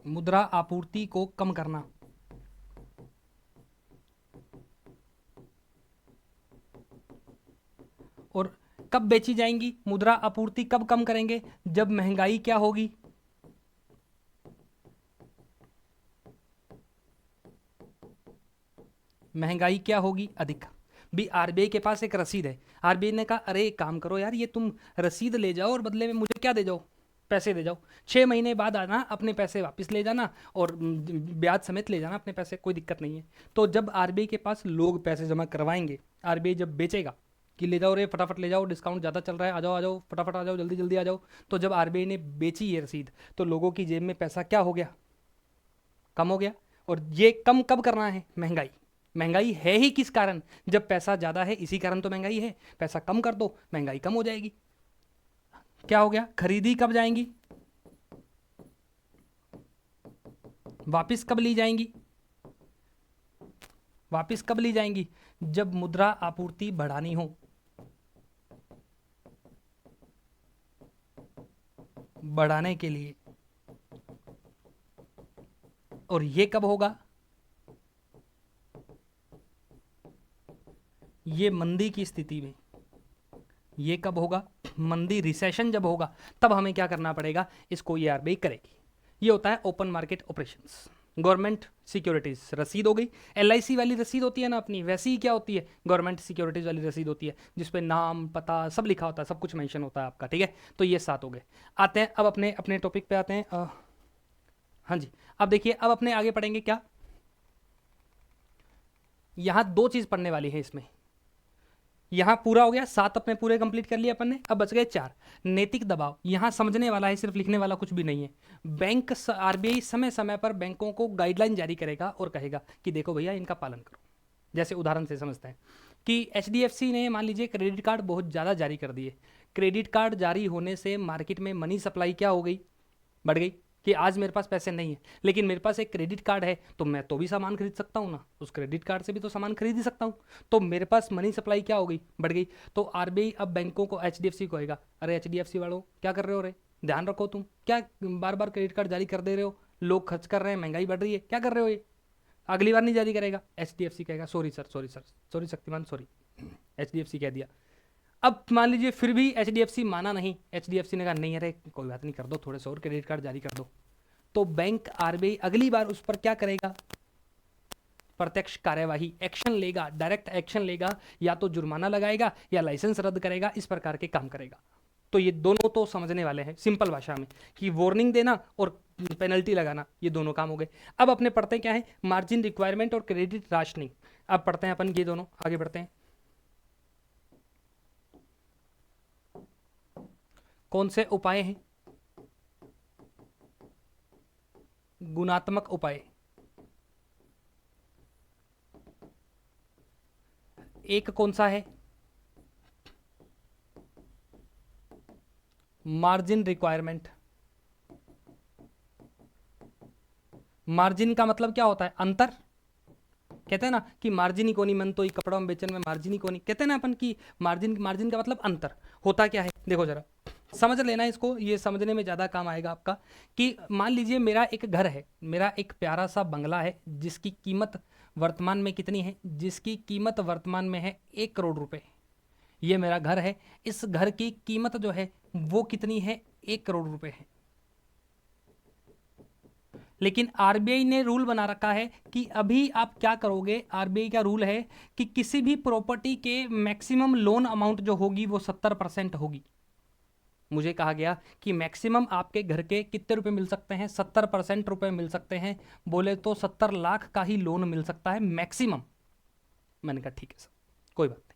मुद्रा आपूर्ति को कम करना। और कब बेची जाएंगी? मुद्रा आपूर्ति कब कम करेंगे? जब महंगाई क्या होगी? महंगाई क्या होगी? अधिक। भी आरबीआई के पास एक रसीद है। आरबीआई ने कहा, अरे एक काम करो यार, ये तुम रसीद ले जाओ और बदले में मुझे क्या दे जाओ? पैसे दे जाओ। 6 महीने बाद आना, अपने पैसे वापस ले जाना और ब्याज समेत ले जाना अपने पैसे, कोई दिक्कत नहीं है। तो जब आरबीआई के पास लोग पैसे जमा करवाएंगे, आरबीआई जब बेचेगा कि ले जाओ रे, फटाफट ले जाओ, डिस्काउंट ज़्यादा चल रहा है, आ जाओ फटाफट आ जाओ, जल्दी जल्दी आ जाओ। तो जब आरबीआई ने बेची ये रसीद, तो लोगों की जेब में पैसा क्या हो गया? कम हो गया। और ये कम कब करना है? महंगाई। महंगाई है ही किस कारण? जब पैसा ज़्यादा है, इसी कारण तो महंगाई है। पैसा कम कर दो, महंगाई कम हो जाएगी। क्या हो गया? खरीदी कब जाएंगी? वापिस कब ली जाएंगी? वापिस कब ली जाएंगी? जब मुद्रा आपूर्ति बढ़ानी हो। बढ़ाने के लिए। और ये कब होगा? ये मंदी की स्थिति में। ये कब होगा? मंदी, रिसेशन जब होगा, तब हमें क्या करना पड़ेगा? इसको ये आरबीआई करेगी। ये होता है open market operations. Government securities रसीद हो गई। एलआईसी वाली रसीद होती है ना अपनी, वैसी ही क्या होती है? गवर्नमेंट सिक्योरिटीज वाली रसीद होती है, जिसपे नाम, पता सब लिखा होता है, सब कुछ मेंशन होता है आपका। ठीक है, तो ये 7 हो गए। आते हैं अब अपने अपने टॉपिक पे आते हैं। हाँ जी, अब देखिए, अब अपने आगे पढ़ेंगे क्या? यहाँ 2 चीज़ पढ़ने वाली है इसमें। यहाँ पूरा हो गया, 7 अपने पूरे कंप्लीट कर लिए अपन ने। अब बच गए 4। नैतिक दबाव, यहाँ समझने वाला है, सिर्फ लिखने वाला कुछ भी नहीं है। बैंक, आरबीआई समय समय पर बैंकों को गाइडलाइन जारी करेगा और कहेगा कि देखो भैया, इनका पालन करो। जैसे उदाहरण से समझते हैं कि एचडीएफसी ने मान लीजिए क्रेडिट कार्ड बहुत ज़्यादा जारी कर दिए। क्रेडिट कार्ड जारी होने से मार्केट में मनी सप्लाई क्या हो गई? बढ़ गई। कि आज मेरे पास पैसे नहीं है, लेकिन मेरे पास एक क्रेडिट कार्ड है, तो मैं तो भी सामान खरीद सकता हूँ ना, उस क्रेडिट कार्ड से भी तो सामान खरीद ही सकता हूँ। तो मेरे पास मनी सप्लाई क्या हो गई? बढ़ गई। तो आरबीआई अब बैंकों को, एचडीएफसी को कहेगा, अरे एचडीएफसी वालों, क्या कर रहे हो रे? ध्यान रखो, तुम क्या बार बार क्रेडिट कार्ड जारी कर दे रहे हो? लोग खर्च कर रहे हैं, महंगाई बढ़ रही है, क्या कर रहे हो ये? अगली बार नहीं जारी करेगा। एचडीएफसी कहेगा, sorry sir, sorry sir, sorry Shaktimaan, sorry. HDFC कह दिया। अब मान लीजिए फिर भी एचडीएफसी माना नहीं। एचडीएफसी ने कहा, नहीं अरे कोई बात नहीं, कर दो, थोड़े से और क्रेडिट कार्ड जारी कर दो। तो बैंक, आरबीआई अगली बार उस पर क्या करेगा? प्रत्यक्ष कार्यवाही, एक्शन लेगा, डायरेक्ट एक्शन लेगा, या तो जुर्माना लगाएगा या लाइसेंस रद्द करेगा, इस प्रकार के काम करेगा। तो ये दोनों तो समझने वाले हैं सिंपल भाषा में कि वार्निंग देना और पेनल्टी लगाना, ये दोनों काम हो गए। अब अपने पढ़ते क्या है, मार्जिन रिक्वायरमेंट और क्रेडिट राशनिंग। अब पढ़ते हैं अपन ये दोनों, आगे बढ़ते हैं। कौन से उपाय हैं? गुणात्मक उपाय। एक कौन सा है? Margin requirement. मार्जिन का मतलब क्या होता है? अंतर। कहते हैं ना कि मार्जिन ही कोनी मन तो ही कपड़ा में बेचन में मार्जिन ही कोनी, कहते हैं ना अपन की मार्जिन, मार्जिन का मतलब अंतर। होता क्या है देखो जरा, समझ लेना इसको, ये समझने में ज़्यादा काम आएगा आपका। कि मान लीजिए मेरा एक घर है, मेरा एक प्यारा सा बंगला है जिसकी कीमत वर्तमान में कितनी है? जिसकी कीमत वर्तमान में है 1 करोड़ रुपए। ये मेरा घर है, इस घर की कीमत जो है वो कितनी है? 1 करोड़ रुपए है। लेकिन आरबीआई ने रूल बना रखा है कि अभी आप क्या करोगे, आरबीआई का रूल है कि किसी भी प्रॉपर्टी के मैक्सिमम लोन अमाउंट जो होगी वो 70% होगी। मुझे कहा गया कि मैक्सिमम आपके घर के कितने रुपए मिल सकते हैं? 70% रुपए मिल सकते हैं। बोले तो 70 लाख का ही लोन मिल सकता है मैक्सिमम। मैंने कहा ठीक है सर, कोई बात नहीं।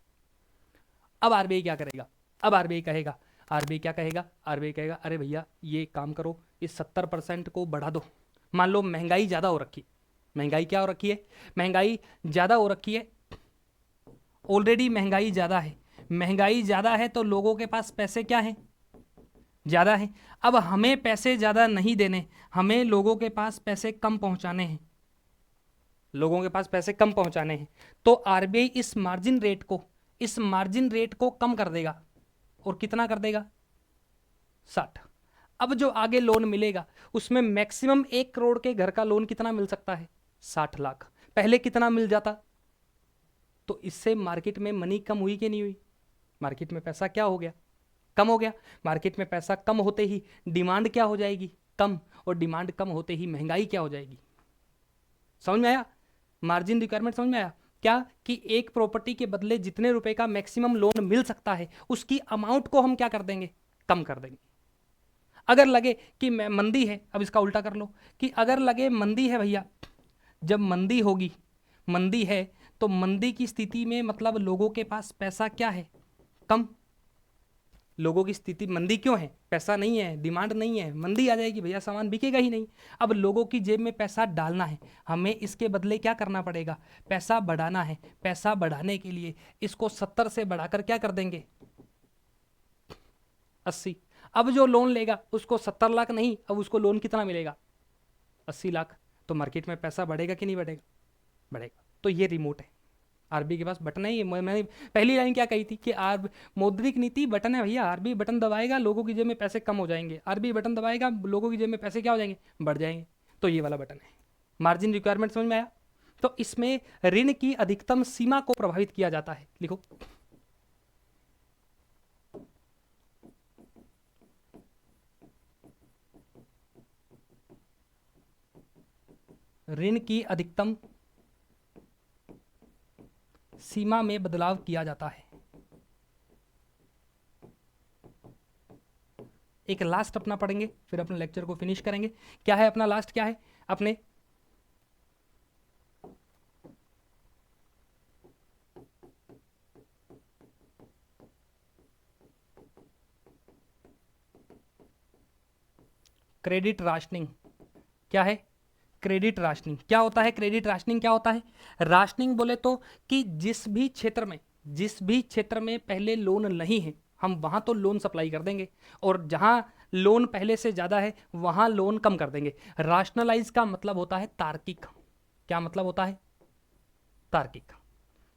अब आरबीआई क्या करेगा? अब आरबीआई कहेगा, आरबीआई क्या कहेगा? आरबीआई कहेगा अरे भैया ये काम करो, इस 70% को बढ़ा दो। मान लो महंगाई ज़्यादा हो रखी, महंगाई क्या हो रखी है? महंगाई ज़्यादा हो रखी है, ऑलरेडी महंगाई ज़्यादा है। महंगाई ज़्यादा है तो लोगों के पास पैसे क्या हैं? ज़्यादा है। अब हमें पैसे ज़्यादा नहीं देने, हमें लोगों के पास पैसे कम पहुंचाने हैं, लोगों के पास पैसे कम पहुंचाने हैं। तो आरबीआई इस मार्जिन रेट को, इस मार्जिन रेट को कम कर देगा। और कितना कर देगा? 60। अब जो आगे लोन मिलेगा उसमें मैक्सिमम 1 करोड़ के घर का लोन कितना मिल सकता है? 60 लाख। पहले कितना मिल जाता? तो इससे मार्केट में मनी कम हुई कि नहीं हुई? मार्केट में पैसा क्या हो गया? कम हो गया। मार्केट में पैसा कम होते ही डिमांड क्या हो जाएगी? कम। और डिमांड कम होते ही महंगाई क्या हो जाएगी? समझ में आया? मार्जिन रिक्वायरमेंट समझ में आया क्या? कि एक प्रॉपर्टी के बदले जितने रुपए का मैक्सिमम लोन मिल सकता है उसकी अमाउंट को हम क्या कर देंगे? कम कर देंगे। अगर लगे कि मंदी है, अब इसका उल्टा कर लो कि अगर लगे मंदी है भैया, जब मंदी होगी, मंदी है तो मंदी की स्थिति में मतलब लोगों के पास पैसा क्या है? कम। लोगों की स्थिति मंदी क्यों है? पैसा नहीं है, डिमांड नहीं है, मंदी आ जाएगी भैया, सामान बिकेगा ही नहीं। अब लोगों की जेब में पैसा डालना है, हमें इसके बदले क्या करना पड़ेगा? पैसा बढ़ाना है। पैसा बढ़ाने के लिए इसको 70 से बढ़ाकर क्या कर देंगे? 80। अब जो लोन लेगा उसको 70 लाख नहीं, अब उसको लोन कितना मिलेगा? 80 लाख। तो मार्केट में पैसा बढ़ेगा कि नहीं बढ़ेगा? बढ़ेगा। तो ये रिमोट है, आरबीआई के पास बटन है। ये मैंने पहली लाइन क्या कही थी कि मौद्रिक नीति बटन है भैया। आरबीआई बटन दबाएगा, लोगों की जेब में पैसे कम हो जाएंगे। आरबीआई बटन दबाएगा, लोगों की जेब में पैसे क्या हो जाएंगे? बढ़ जाएंगे। तो ये वाला बटन है। मार्जिन रिक्वायरमेंट समझ में आया? तो इसमें ऋण की अधिकतम सीमा को प्रभावित किया जाता है। लिखो, ऋण की अधिकतम सीमा में बदलाव किया जाता है। एक लास्ट अपना पढ़ेंगे, फिर अपने लेक्चर को फिनिश करेंगे। क्या है अपना लास्ट? क्या है अपने? Credit rationing. क्या है क्रेडिट राशनिंग? क्या होता है क्रेडिट राशनिंग? क्या होता है राशनिंग? बोले तो कि जिस भी क्षेत्र में, जिस भी क्षेत्र में पहले लोन नहीं है हम वहां तो लोन सप्लाई कर देंगे, और जहां लोन पहले से ज्यादा है वहां लोन कम कर देंगे। राशनलाइज का मतलब होता है तार्किक। क्या मतलब होता है? तार्किक।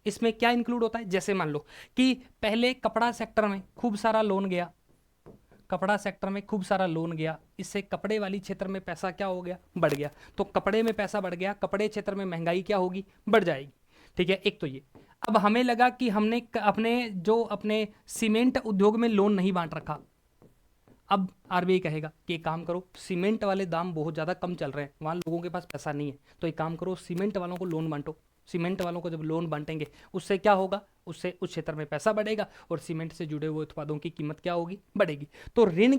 इसमें क्या इंक्लूड होता है? जैसे मान लो कि पहले कपड़ा सेक्टर में खूब सारा लोन गया, कपड़ा सेक्टर में खूब सारा लोन गया, इससे कपड़े वाली क्षेत्र में पैसा क्या हो गया? बढ़ गया। तो कपड़े में पैसा बढ़ गया, कपड़े क्षेत्र में महंगाई क्या होगी? बढ़ जाएगी। ठीक है, एक तो ये। अब हमें लगा कि हमने अपने सीमेंट उद्योग में लोन नहीं बांट रखा। अब आरबीआई कहेगा कि एक काम करो, सीमेंट वाले दाम बहुत ज़्यादा कम चल रहे हैं, वहाँ लोगों के पास पैसा नहीं है, तो एक काम करो सीमेंट वालों को लोन बांटो। सीमेंट वालों को जब लोन बांटेंगे उससे क्या होगा, उससे उस क्षेत्र में पैसा बढ़ेगा और सीमेंट से जुड़े हुए उत्पादों की कीमत क्या होगी, बढ़ेगी। तो ऋण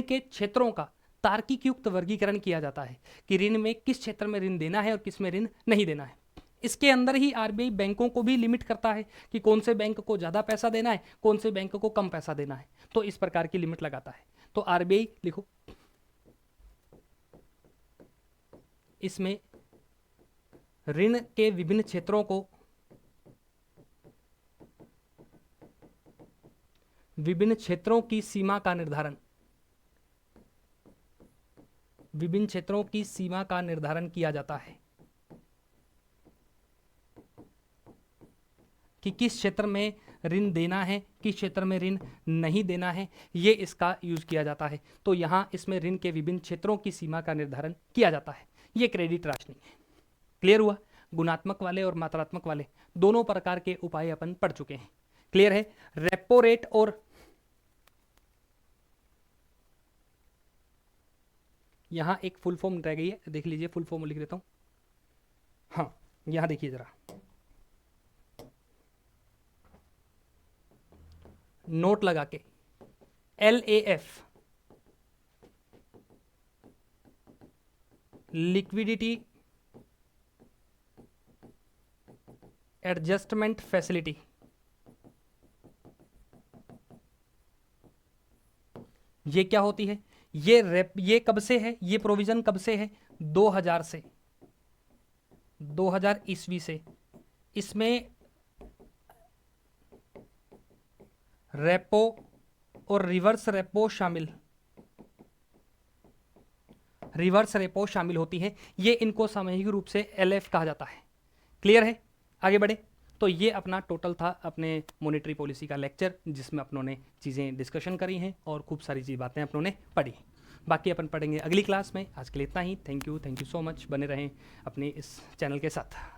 के क्षेत्रों का तार्किक युक्त वर्गीकरण किया जाता है कि ऋण में किस क्षेत्र में ऋण देना है और किस में ऋण नहीं देना है। इसके अंदर ही आरबीआई बैंकों को भी लिमिट करता है कि कौन से बैंक को ज़्यादा पैसा देना है, कौन से बैंक को कम पैसा देना है, तो इस प्रकार की लिमिट लगाता है। तो आरबीआई लिखो, इसमें ऋण के विभिन्न क्षेत्रों को विभिन्न क्षेत्रों की सीमा का निर्धारण विभिन्न क्षेत्रों की सीमा का निर्धारण किया जाता है कि किस क्षेत्र में ऋण देना है, किस क्षेत्र में ऋण नहीं देना है, ये इसका यूज किया जाता है। तो यहां इसमें ऋण के विभिन्न क्षेत्रों की सीमा का निर्धारण किया जाता है। ये क्रेडिट राशनिंग है। क्लियर हुआ? गुणात्मक वाले और मात्रात्मक वाले दोनों प्रकार के उपाय अपन पढ़ चुके हैं। क्लियर है? रेपो रेट और यहां एक फुल फॉर्म रह गई है, देख लीजिए, फुल फॉर्म लिख देता हूं। हाँ, यहां देखिए जरा, नोट लगा के, LAF लिक्विडिटी एडजस्टमेंट फैसिलिटी, ये क्या होती है? ये कब से है? ये प्रोविजन कब से है? 2000 से, 2000 ईस्वी से। इसमें रेपो और रिवर्स रेपो शामिल होती है। ये इनको सामूहिक रूप से LF कहा जाता है। क्लियर है? आगे बढ़े। तो ये अपना टोटल था अपने मॉनेटरी पॉलिसी का लेक्चर, जिसमें अपनों ने चीज़ें डिस्कशन करी हैं और खूब सारी बातें अपनों ने पढ़ी। बाकी अपन पढ़ेंगे अगली क्लास में। आज के लिए इतना ही। Thank you so much. बने रहें अपने इस चैनल के साथ।